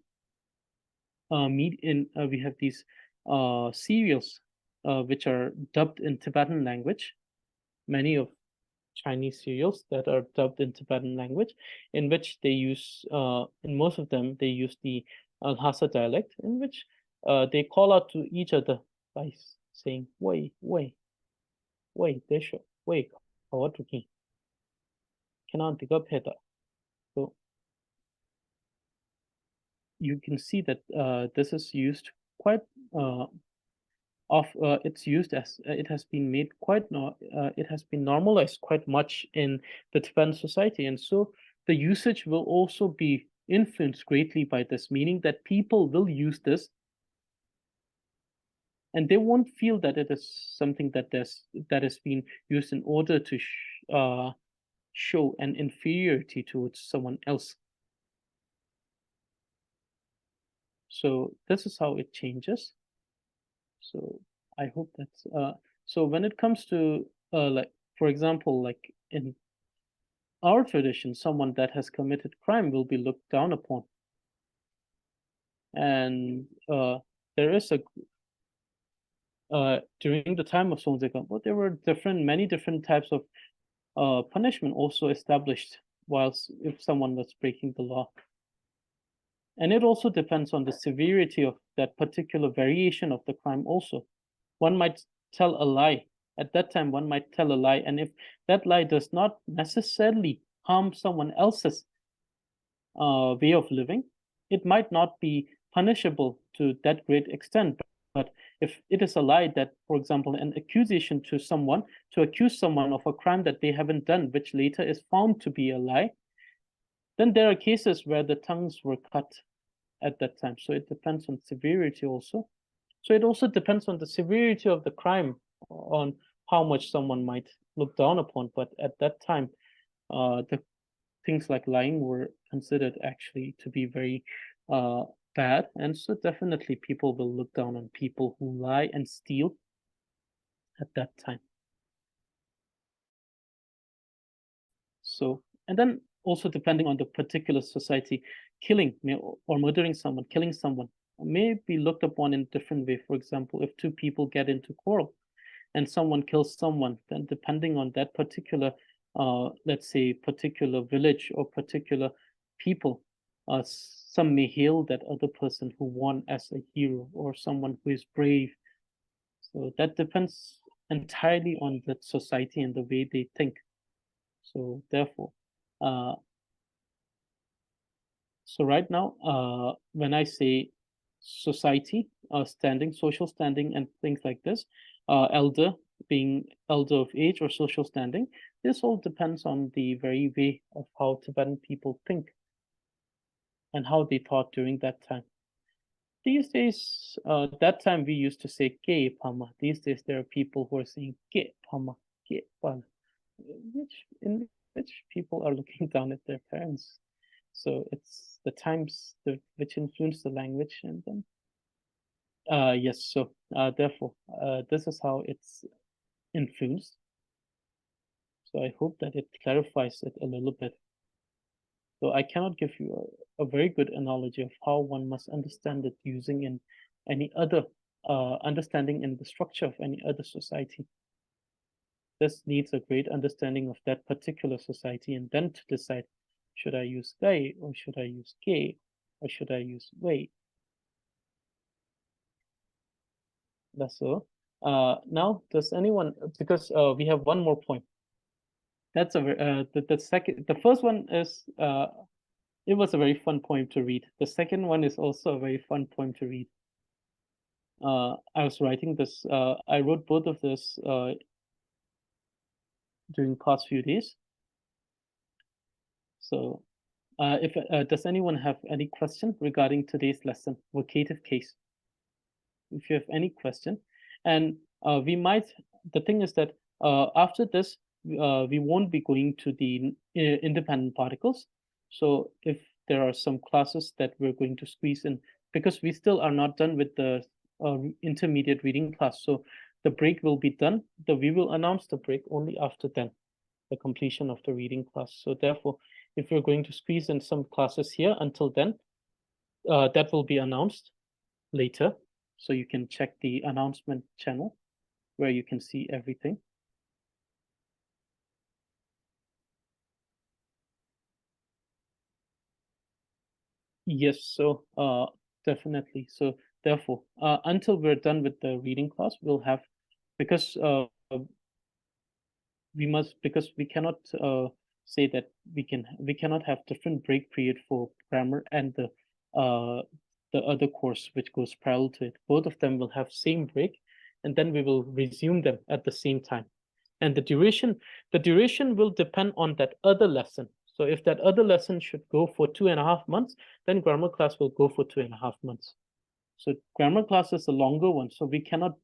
serials which are dubbed in Tibetan language. Many of Chinese serials that are dubbed in Tibetan language, in which they use, in most of them, they use the Lhasa dialect, in which they call out to each other by saying, "Wei, wei, wei, desho, wei, kawatuki, cannot dig up heta." So you can see that this is used quite it's used as it has been made quite it has been normalized quite much in the Tibetan society, and so the usage will also be influenced greatly by this, meaning that people will use this and they won't feel that it is something that is being used in order to show an inferiority towards someone else. So this is how it changes. So I hope that's so when it comes to like, for example, like in our tradition, someone that has committed crime will be looked down upon. And there is a during the time of Songtse, but there were many different types of punishment also established whilst if someone was breaking the law. And it also depends on the severity of that particular variation of the crime also. One might tell a lie. At that time, one might tell a lie. And if that lie does not necessarily harm someone else's way of living, it might not be punishable to that great extent. But if it is a lie that, for example, an accusation to someone, to accuse someone of a crime that they haven't done, which later is found to be a lie, then there are cases where the tongues were cut at that time. So it depends on severity also. So it also depends on the severity of the crime, on how much someone might look down upon. But at that time, the things like lying were considered actually to be very bad. And so definitely people will look down on people who lie and steal at that time. So, and then also depending on the particular society, killing or murdering someone, killing someone may be looked upon in a different way. For example, if two people get into quarrel and someone kills someone, then depending on that particular, let's say, particular village or particular people, some may hail that other person who won as a hero or someone who is brave. So that depends entirely on that society and the way they think. So therefore, so right now, when I say society, standing, social standing, and things like this, elder being elder of age or social standing, this all depends on the very way of how Tibetan people think and how they thought during that time. These days, that time we used to say ke pama. These days there are people who are saying ke pama, ke pama, in which people are looking down at their parents. So it's the times which influence the language, and then yes. So therefore, this is how it's influenced. So I hope that it clarifies it a little bit. So I cannot give you a very good analogy of how one must understand it using in any other understanding in the structure of any other society. This needs a great understanding of that particular society, and then to decide, should I use gai or should I use ge or should I use wei? That's all. Now, does anyone, because we have one more point. That's the first one is it was a very fun poem to read. The second one is also a very fun poem to read. I was writing this. I wrote both of this during past few days. So, if does anyone have any question regarding today's lesson, vocative case? If you have any question, and we might. The thing is that after this, we won't be going to the independent particles. So if there are some classes that we're going to squeeze in, because we still are not done with the intermediate reading class, so the break will be done. We will announce the break only after then, the completion of the reading class. So therefore, if we're going to squeeze in some classes here until then, that will be announced later. So you can check the announcement channel where you can see everything. Yes, so definitely. So therefore, until we're done with the reading class, we'll have, because we cannot say that we cannot have different break period for grammar and the other course which goes parallel to it. Both of them will have same break, and then we will resume them at the same time. And the duration will depend on that other lesson. So if that other lesson should go for 2.5 months, then grammar class will go for 2.5 months. So grammar class is a longer one, so we cannot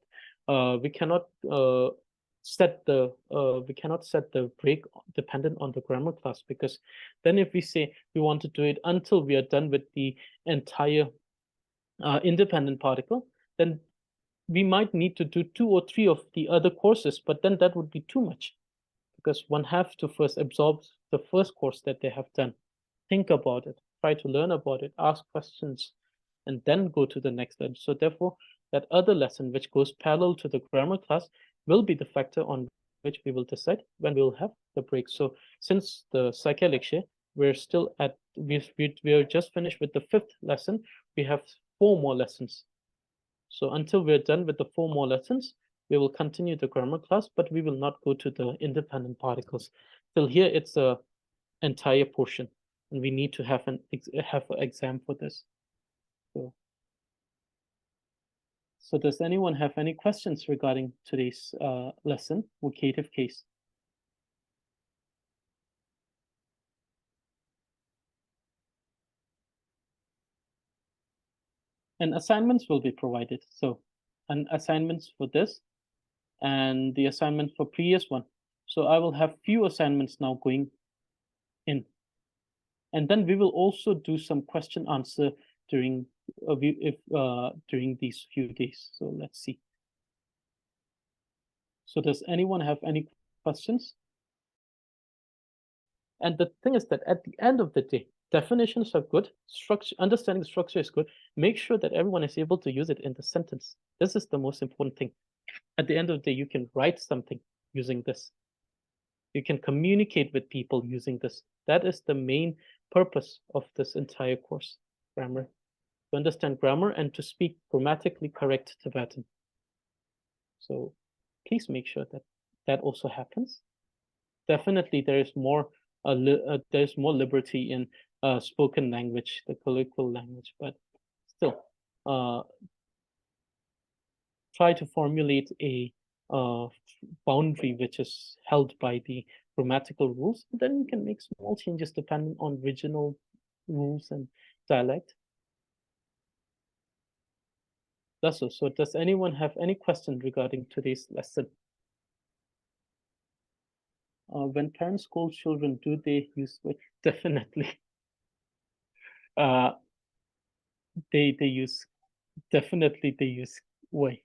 set the break dependent on the grammar class, because then if we say we want to do it until we are done with the entire independent particle, then we might need to do 2 or 3 of the other courses, but then that would be too much, because one have to first absorb the first course that they have done, think about it, try to learn about it, ask questions, and then go to the next lesson. So therefore, that other lesson which goes parallel to the grammar class will be the factor on which we will decide when we will have the break. So since the psychology, we're still at we are just finished with the 5th lesson. We have 4 more lessons. So until we're done with the 4 more lessons, we will continue the grammar class, but we will not go to the independent particles. Till here, it's a entire portion, and we need to have an exam for this. So does anyone have any questions regarding today's lesson, vocative case? And assignments will be provided. So, and assignments for this, and the assignment for previous one. So I will have few assignments now going in. And then we will also do some question answer during during these few days. So let's see. So does anyone have any questions? And the thing is that at the end of the day, definitions are good, structure, understanding structure is good. Make sure that everyone is able to use it in the sentence. This is the most important thing. At the end of the day, you can write something using this. You can communicate with people using this. That is the main purpose of this entire course, grammar. To understand grammar and to speak grammatically correct Tibetan. So please make sure that that also happens. Definitely, there is more there's more liberty in spoken language, the colloquial language, but still, try to formulate a boundary which is held by the grammatical rules. Then you can make small changes depending on regional rules and dialect. That's all. So does anyone have any question regarding today's lesson? When parents scold children, do they use it? Definitely. They use definitely they use way,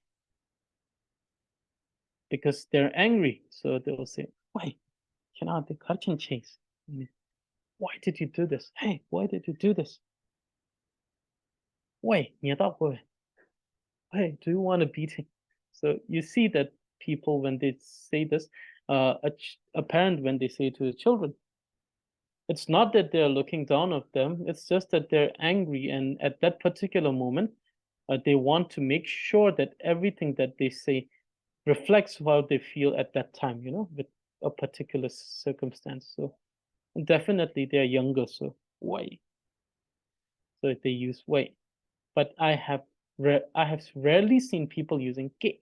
because they're angry. So they will say, "Why? Cannot the curtain chase? Why did you do this? Hey, why did you do this? Why? Hey, do you want a beating?" So you see that people, when they say this, a parent, when they say to the children, it's not that they're looking down on them, it's just that they're angry, and at that particular moment, they want to make sure that everything that they say reflects how they feel at that time, with a particular circumstance. So definitely they're younger, so why? So they use why. But I have rarely seen people using ke.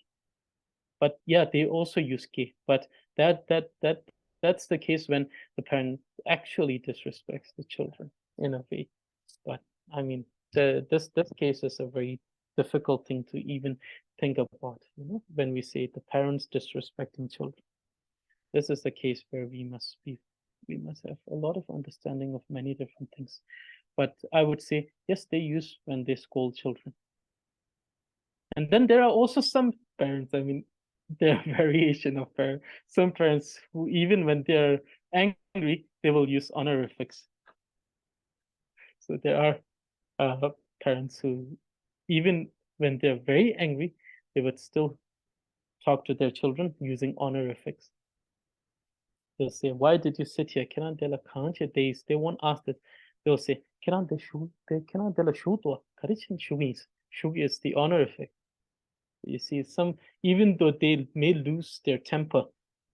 But yeah, they also use ke. But that's the case when the parent actually disrespects the children in a way. But I mean, this case is a very difficult thing to even think about, when we say the parents disrespecting children. This is the case where we must have a lot of understanding of many different things. But I would say, yes, they use when they scold children. And then there are also some parents, I mean, there are variation of parents. Some parents who, even when they're angry, they will use honorifics. So there are parents who, even when they're very angry, they would still talk to their children using honorifics. They'll say, "Why did you sit here? Cannot they count your days?" They won't ask that. They'll say, "Cannot they shoot? They cannot they shoot or karichin shumis." Shugi is the honorific. You see, some, even though they may lose their temper,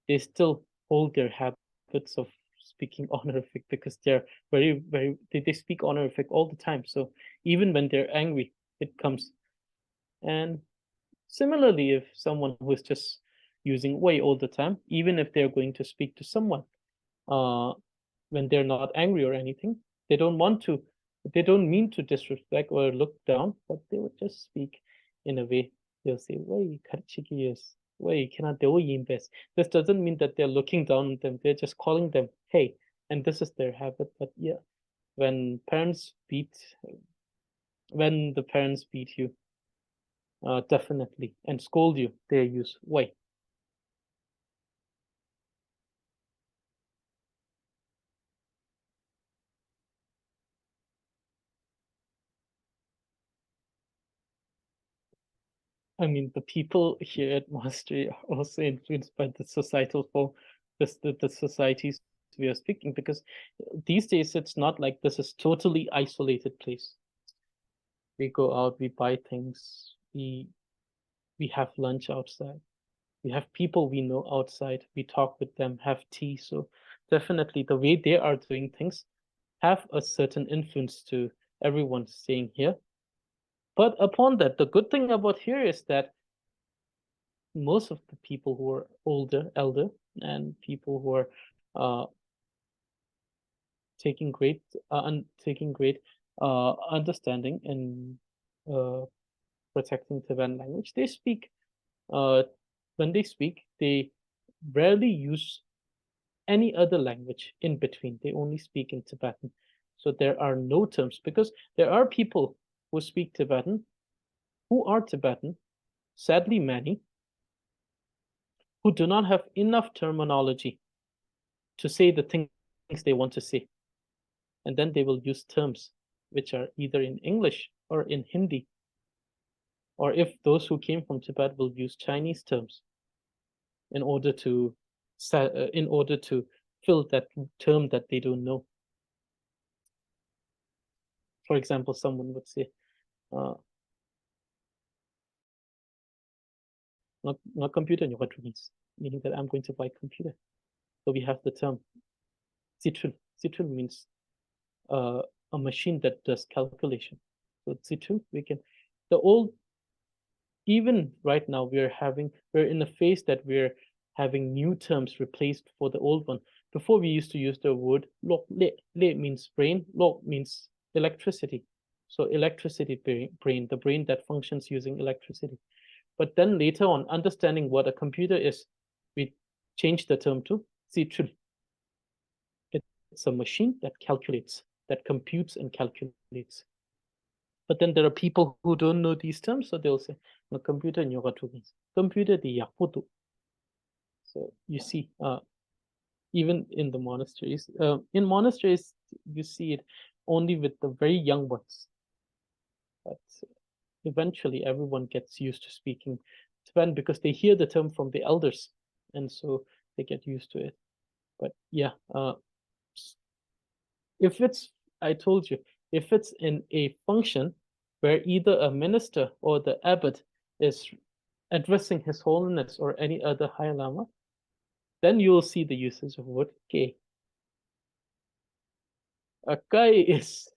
they still hold their habits of speaking honorific because they're very, very, they speak honorific all the time. So even when they're angry, it comes. And similarly, if someone who is just using way all the time, even if they're going to speak to someone, when they're not angry or anything, they don't mean to disrespect or look down, but they would just speak in a way. They'll say, "Way, karchikiyas, way, cannot do best." This doesn't mean that they're looking down on them. They're just calling them, "Hey," and this is their habit. But yeah, when the parents beat you, definitely, and scold you, they use way. I mean, the people here at monastery are also influenced by the societal form, the societies we are speaking, because these days it's not like this is totally isolated place. We go out, we buy things, we have lunch outside. We have people we know outside, we talk with them, have tea. So definitely the way they are doing things have a certain influence to everyone staying here. But upon that, the good thing about here is that most of the people who are elder, and people who are uh, taking great understanding in uh, protecting Tibetan language, they speak. When they speak, they rarely use any other language in between. They only speak in Tibetan. So there are no terms, because there are people who speak Tibetan, who are Tibetan, sadly many, who do not have enough terminology to say the things they want to say. And then they will use terms which are either in English or in Hindi. Or if those who came from Tibet will use Chinese terms in order to fill that term that they don't know. For example, someone would say, not computer means, meaning that I'm going to buy a computer. So we have the term zitul. Zitul means a machine that does calculation. So zitul, even right now we're in a phase that we're having new terms replaced for the old one. Before we used to use the word lok le. Le means brain, lok means electricity. So electricity brain, the brain that functions using electricity. But then later on, understanding what a computer is, we changed the term to zitul. It's a machine that calculates, that computes and calculates. But then there are people who don't know these terms, so they'll say, "No computer means computer di yakutu." So you see, even in the monasteries, you see it only with the very young ones. But eventually everyone gets used to speaking Tibetan because they hear the term from the elders, and so they get used to it. But yeah, I told you, if it's in a function where either a minister or the abbot is addressing His Holiness or any other High Lama, then you will see the usage of word ke. Kai is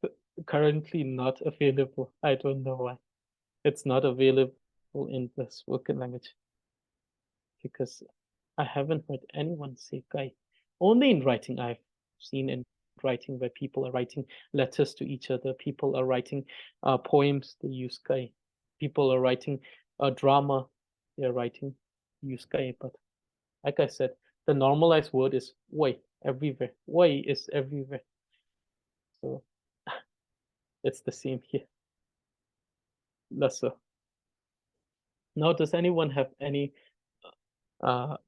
currently not available. I don't know why. It's not available in the spoken language because I haven't heard anyone say kai. Only in writing I've seen in writing where people are writing letters to each other. People are writing poems. They use kai. People are writing a drama. They're writing use kai. But like I said, the normalized word is wei everywhere. Wei is everywhere. So it's the same here. Lesser. Now, does anyone have any? And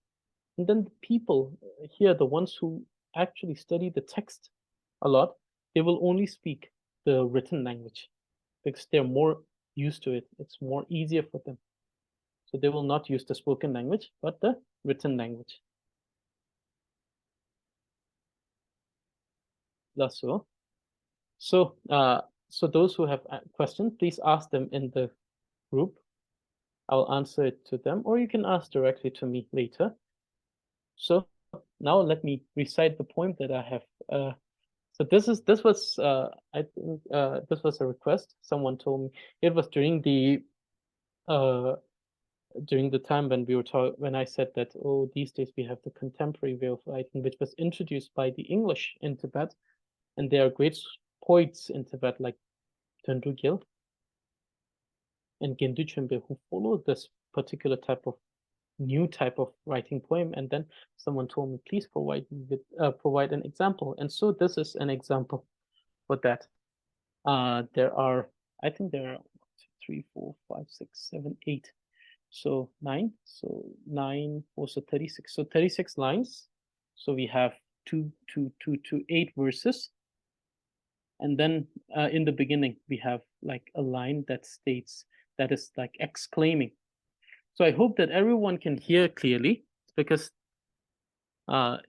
then the people here, the ones who actually study the text a lot, they will only speak the written language because they're more used to it. It's more easier for them. So they will not use the spoken language, but the written language. That's so. So those who have questions, please ask them in the group. I'll answer it to them, or you can ask directly to me later. So now let me recite the poem that I have. So this was I think this was a request. Someone told me it was during the time when we were when I said that, oh, these days we have the contemporary way of writing, which was introduced by the English in Tibet, and there are great poets in Tibet like Drubpay and Gendu Chumbe who follow this particular new type of writing poem. And then someone told me, please provide an example. And so this is an example for that. There are, I think there are 3, 4, 5, 6, 7, 8. So 9. So 9, also 36. So 36 lines. So we have 8 verses. And then in the beginning, we have like a line that states, that is like exclaiming. So I hope that everyone can hear clearly because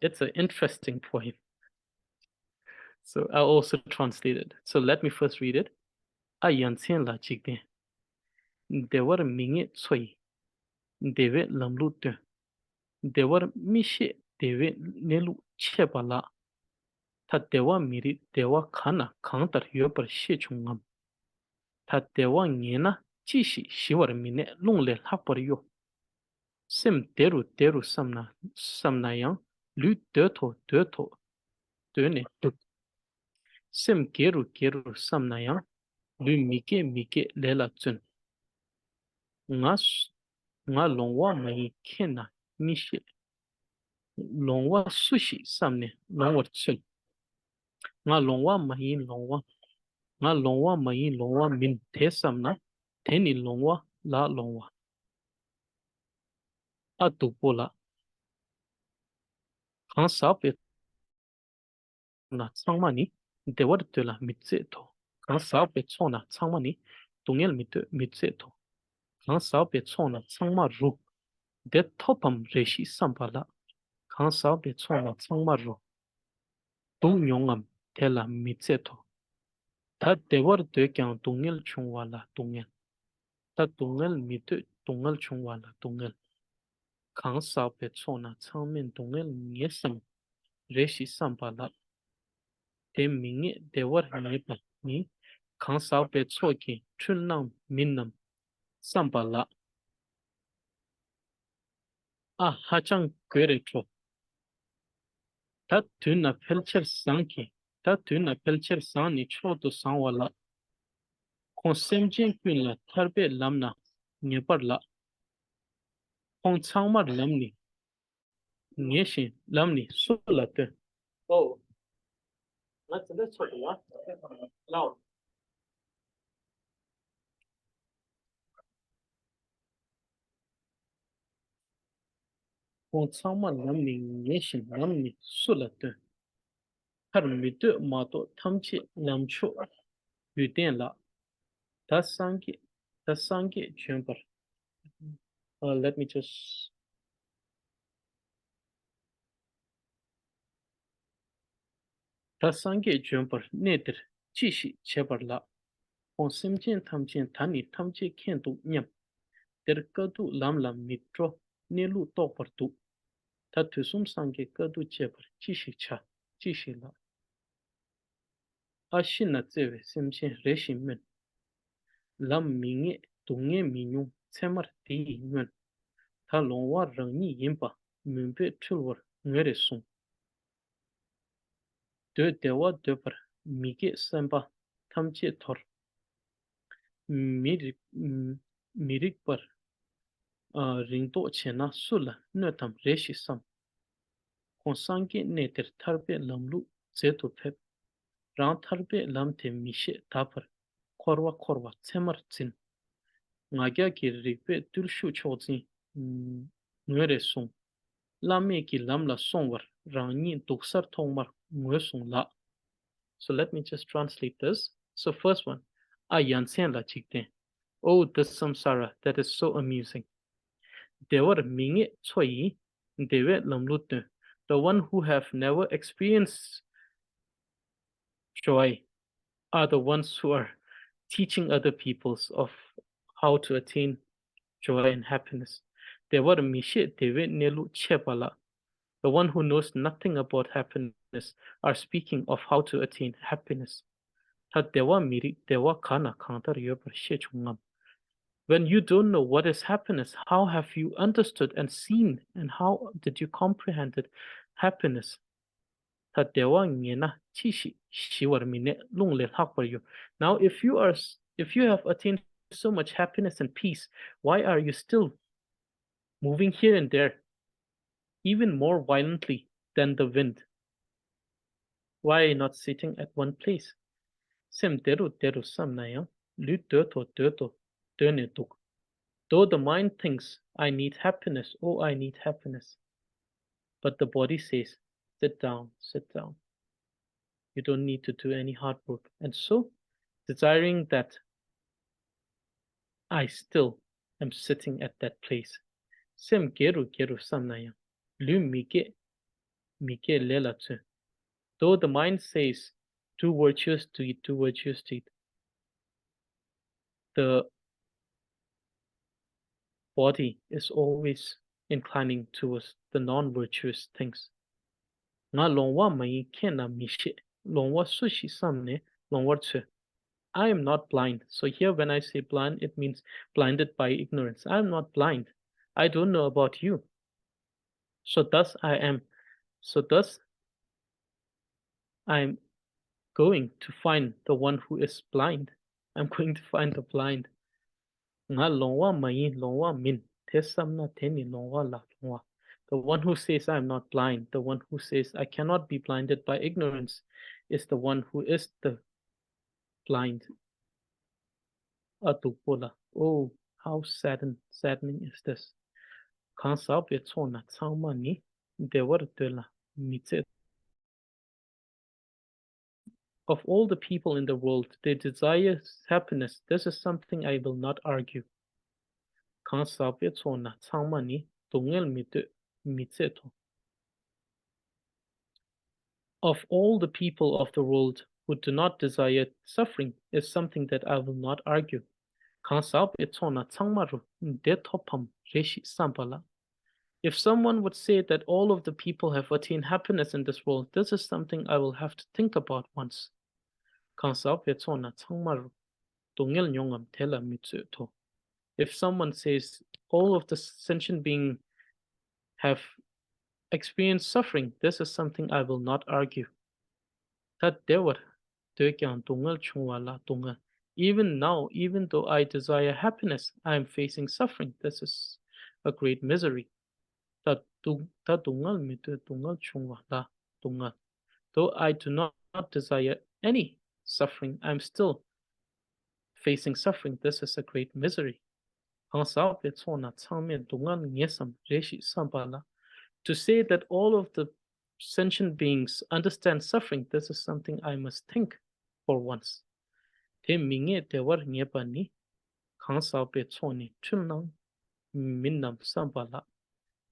it's an interesting poem. So I'll also translate it. So let me first read it. Yangchen la jikde. Dewar minge tsoi. Dewe lamlu de. Dewar mishe dewe nelu chebala. Ta dewa miri dewa kana kantar yobar she chungam. Ta dewa ngena jishi shiwar mine longle lakbar yo. Sim deru samna yang lu de to de ne duk. Sim geru samna yang lu mike lela zun. Nga longwa mai kena nishi longwa sushi samne longwa tsul. Nga longwa mai longwa min te samna teni longwa la longwa. A tukpo la kang sape na tsangma ni dewar de la mitse to. Kang sape chona tsangma ni tungel mitse to. Kang sape chona tsangma ru de topam reshi sambala. Kang sape chona tsangma ru du nyongam te la mitse to. Ta dewar de kyang tungel chungwa la tungel. Ta tungel mitu tungel chungwa la tungel. Kang sape chona tsangmen tungel nyesam reshi sambala. Te mingi dewar nipa ni kang sape choki chunam minnam sambala. A hachang kwere cho. Ta tuna pelcher sanki. Ta tuna pelcher sani choto sanwala. Kong semjen kwin la tarbe lamna nyepar la. Kong changmar lamni nyeshin lamni sula te. Oh, that's what you want. Loud. Kong changmar lamni nyeshin lamni sula te. Har mitu mato tamchi lamcho yuden la. Ta sangi jumper. Let me just. Ta sangi jumper nedir jishi chebar la. Kong semjen tamchen tani tamche kento nyam. Terkadu lam lam mitro nilu topartu. Tatusum sange kadu cheper chishicha chishila. Ashina tsewe simshin reshimen. Lam minge tunge minyu tsemar ti yun. Ta longwa rangni yimpa mumpe chulwar ngere sung. De dewa depar mige semba tamche thor. Mirik par ringto chena sula nötam reshi sam. Konsange neter tarbe lamlu zetu pep. Rang tarbe lamte mishe tapar. Korwa tsemar tsin. Ngagya ki rikpe tulshu chozin ngere sung. Lame ki lamla songwar rangni duksar tongmar ngwe sung la. So let me just translate this. So first one, Yangchen la chikten. Oh, this samsara, that is so amusing. Dewar minge choi dewe lamlutne. The one who have never experienced joy are the ones who are teaching other peoples of how to attain joy and happiness. Dewar mishe dewe nelu chepala. The one who knows nothing about happiness are speaking of how to attain happiness. When you don't know what is happiness, how have you understood and seen, and how did you comprehend it? Happiness. Now, if you have attained so much happiness and peace, why are you still moving here and there, even more violently than the wind? Why are you not sitting at one place? Though the mind thinks, I need happiness, oh, I need happiness. But the body says, sit down, sit down. You don't need to do any hard work. And so, desiring that I still am sitting at that place. Sem geru samnaya. Lu mike lela tsu. Though the mind says, do virtuous deed, do virtuous deed. The body is always inclining towards the non-virtuous things. Nga longwa mai kena mishe. Longwa sushi samne longwa tsu. I am not blind. So here when I say blind, it means blinded by ignorance. I am not blind. I don't know about you. So thus I am going to find the one who is blind. I'm going to find the blind. Nga longwa mai longwa min. Tesamna teni longwa la longwa. The one who says I'm not blind, the one who says I cannot be blinded by ignorance, is the one who is the blind. Atupola. Oh, how saddening is this? Of all the people in the world, they desire happiness. This is something I will not argue. Of all the people of the world who do not desire suffering is something that I will not argue. If someone would say that all of the people have attained happiness in this world, this is something I will have to think about once. If someone says all of the sentient beings have experienced suffering, this is something I will not argue. Even now, even though I desire happiness, I am facing suffering. This is a great misery. Though I do not desire any suffering, I'm still facing suffering. This is a great misery. To say that all of the sentient beings understand suffering, this is something I must think for once.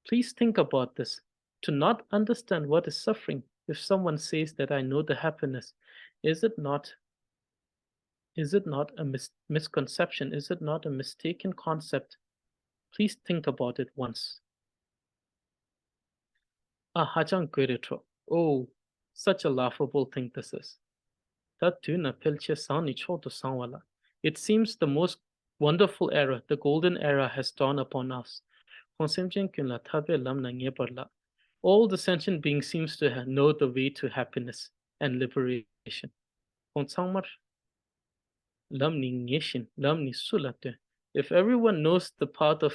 Please think about this. To not understand what is suffering, if someone says that I know the happiness, is it not a misconception? Is it not a mistaken concept Please think about it once. Hajang Gueritro. Oh, such a laughable thing this is. It seems the most wonderful era, the golden era, has dawned upon us. All the sentient beings seems to know the way to happiness and liberation. If everyone knows the path of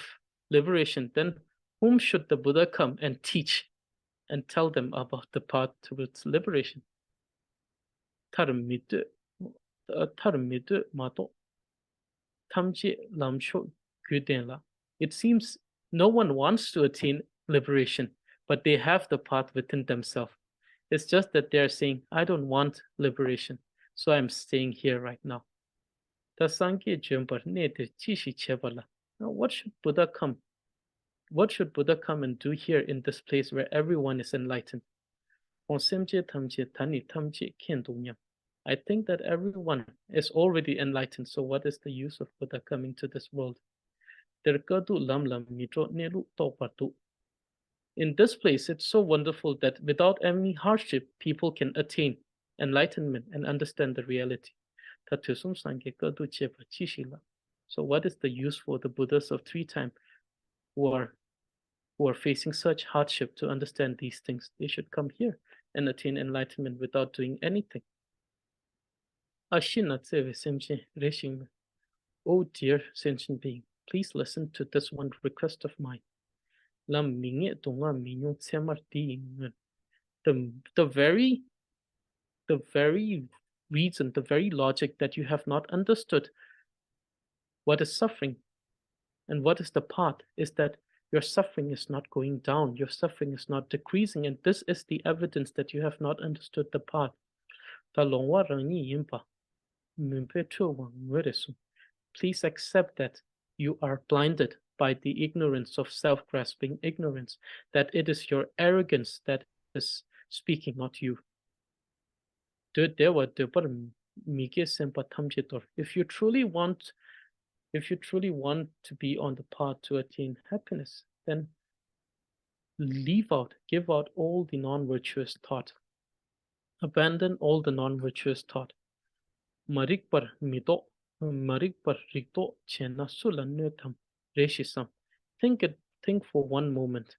liberation, then whom should the Buddha come and teach and tell them about the path towards liberation? It seems no one wants to attain liberation, but they have the path within themselves. It's just that they're saying, I don't want liberation, so I'm staying here right now. Now, what should Buddha come? What should Buddha come and do here in this place where everyone is enlightened? I think that everyone is already enlightened, so what is the use of Buddha coming to this world? In this place, it's so wonderful that without any hardship, people can attain enlightenment and understand the reality. So what is the use for the Buddhas of 3 time who are facing such hardship to understand these things? They should come here and attain enlightenment without doing anything. Oh dear sentient being, please listen to this one request of mine. The very reason, the very logic that you have not understood what is suffering and what is the path is that your suffering is not going down, your suffering is not decreasing, and this is the evidence that you have not understood the path. Please accept that you are blinded by the ignorance of self-grasping ignorance, that it is your arrogance that is speaking, not you. If you truly want to be on the path to attain happiness, then give out all the non-virtuous thought. Abandon all the non-virtuous thought. Think for one moment.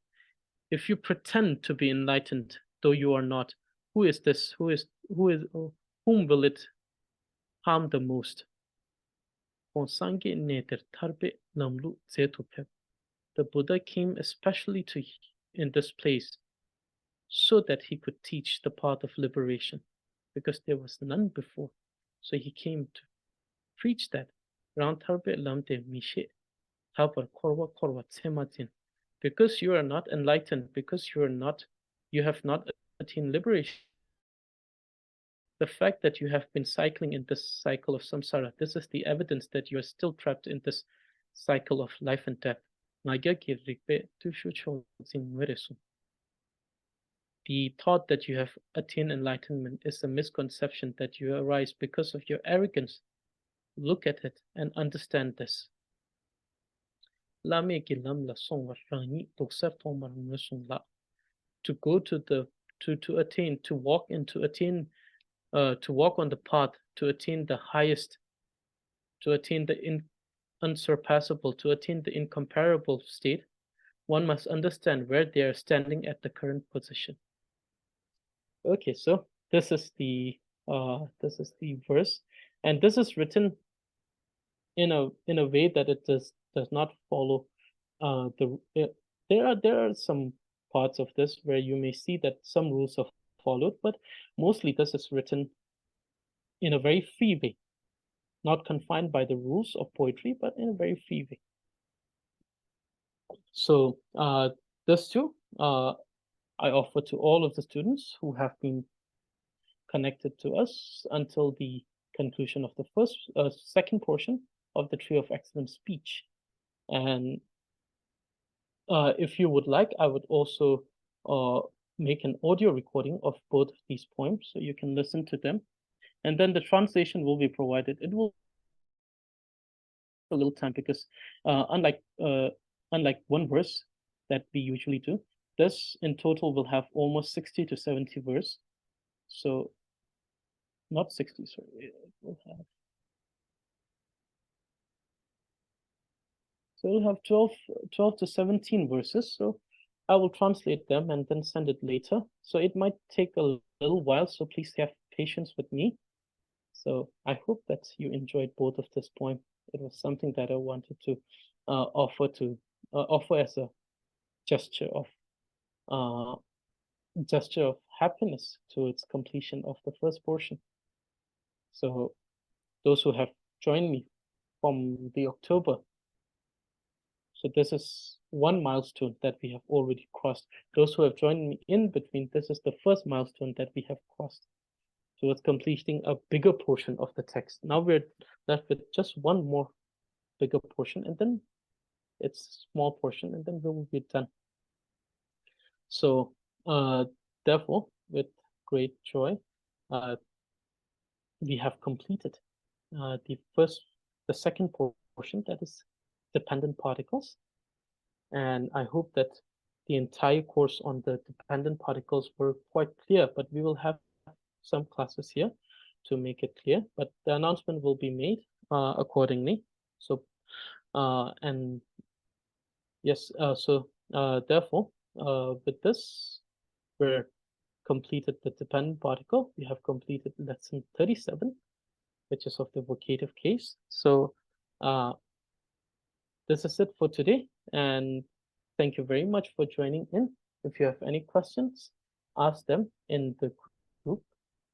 If you pretend to be enlightened, though you are not, who is this? Whom will it harm the most? The Buddha came especially in this place so that he could teach the path of liberation, because there was none before. So he came to preach that. Because you are not enlightened, because you have not attained liberation, the fact that you have been cycling in this cycle of samsara, this is the evidence that you are still trapped in this cycle of life and death. The thought that you have attained enlightenment is a misconception that you arise because of your arrogance. Look at it and understand this. To go to attain, to walk on the path, to attain the highest, to attain the unsurpassable, to attain the incomparable state, one must understand where they are standing at the current position. Okay, so this is the verse, and this is written in a way that it does not follow there are some parts of this where you may see that some rules are followed, but mostly this is written in a very free way, not confined by the rules of poetry, but in a very free way. So this too, I offer to all of the students who have been connected to us until the conclusion of the second portion of the Tree of Excellent Speech. And if you would like, I would also make an audio recording of both of these poems so you can listen to them. And then the translation will be provided. It will take a little time because unlike unlike one verse that we usually do. This in total will have almost 60 to 70 verse. So not 60, sorry, it will have. So it'll have 12 to 17 verses. So I will translate them and then send it later. So it might take a little while, so please have patience with me. So I hope that you enjoyed both of this poem. It was something that I wanted to offer as a gesture of happiness to its completion of the first portion. So those who have joined me from the October, so this is one milestone that we have already crossed. Those who have joined me in between, this is the first milestone that we have crossed towards completing a bigger portion of the text. Now we're left with just one more bigger portion, and then it's a small portion, and then we will be done. So therefore, with great joy, we have completed the second portion, that is dependent particles. And I hope that the entire course on the dependent particles were quite clear, but we will have some classes here to make it clear, but the announcement will be made accordingly. So, and yes, therefore, with this, we're completed the dependent particle. We have completed lesson 37, which is of the vocative case. So this is it for today, and thank you very much for joining in. If you have any questions, ask them in the group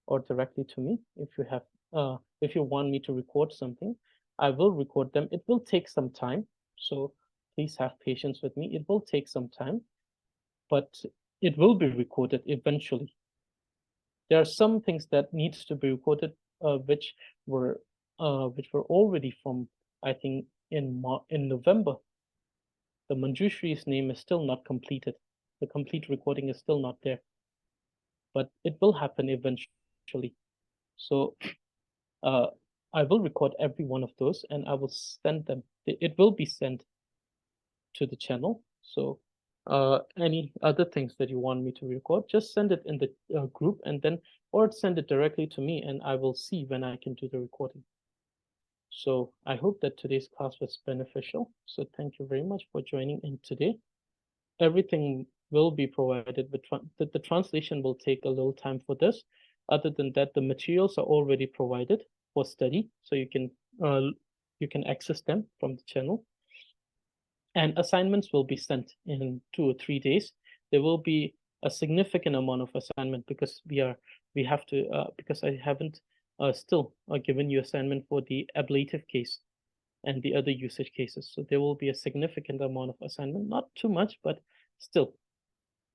or directly to me. If you want me to record something, I will record them. It will take some time, so please have patience with me. It will take some time, but it will be recorded eventually. There are some things that needs to be recorded, which were already from, I think, in November. The Manjushri's name is still not completed. The complete recording is still not there, but it will happen eventually. So I will record every one of those and I will send them. It will be sent to the channel. So any other things that you want me to record, just send it in the group, and then, or send it directly to me and I will see when I can do the recording. So I hope that today's class was beneficial. So thank you very much for joining in today. Everything will be provided, but the translation will take a little time for this. Other than that, the materials are already provided for study, so you can access them from the channel. And assignments will be sent in 2 or 3 days. There will be a significant amount of assignment because because I haven't still given you assignment for the ablative case and the other usage cases. So there will be a significant amount of assignment, not too much, but still.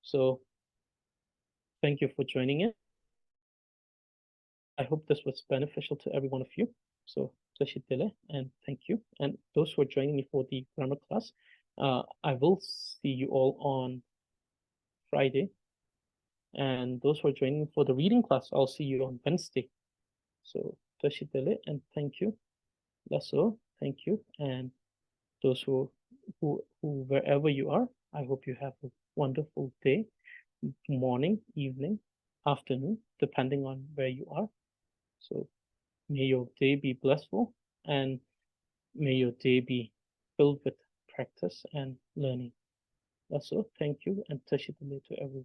So thank you for joining in. I hope this was beneficial to every one of you. So and thank you. And those who are joining me for the grammar class, I will see you all on Friday. And those who are joining me for the reading class, I'll see you on Wednesday. So and thank you. Lasso, thank you. And those who wherever you are, I hope you have a wonderful day, morning, evening, afternoon, depending on where you are. So may your day be blissful, and may your day be filled with practice and learning. Also, thank you, and tashidale to everyone.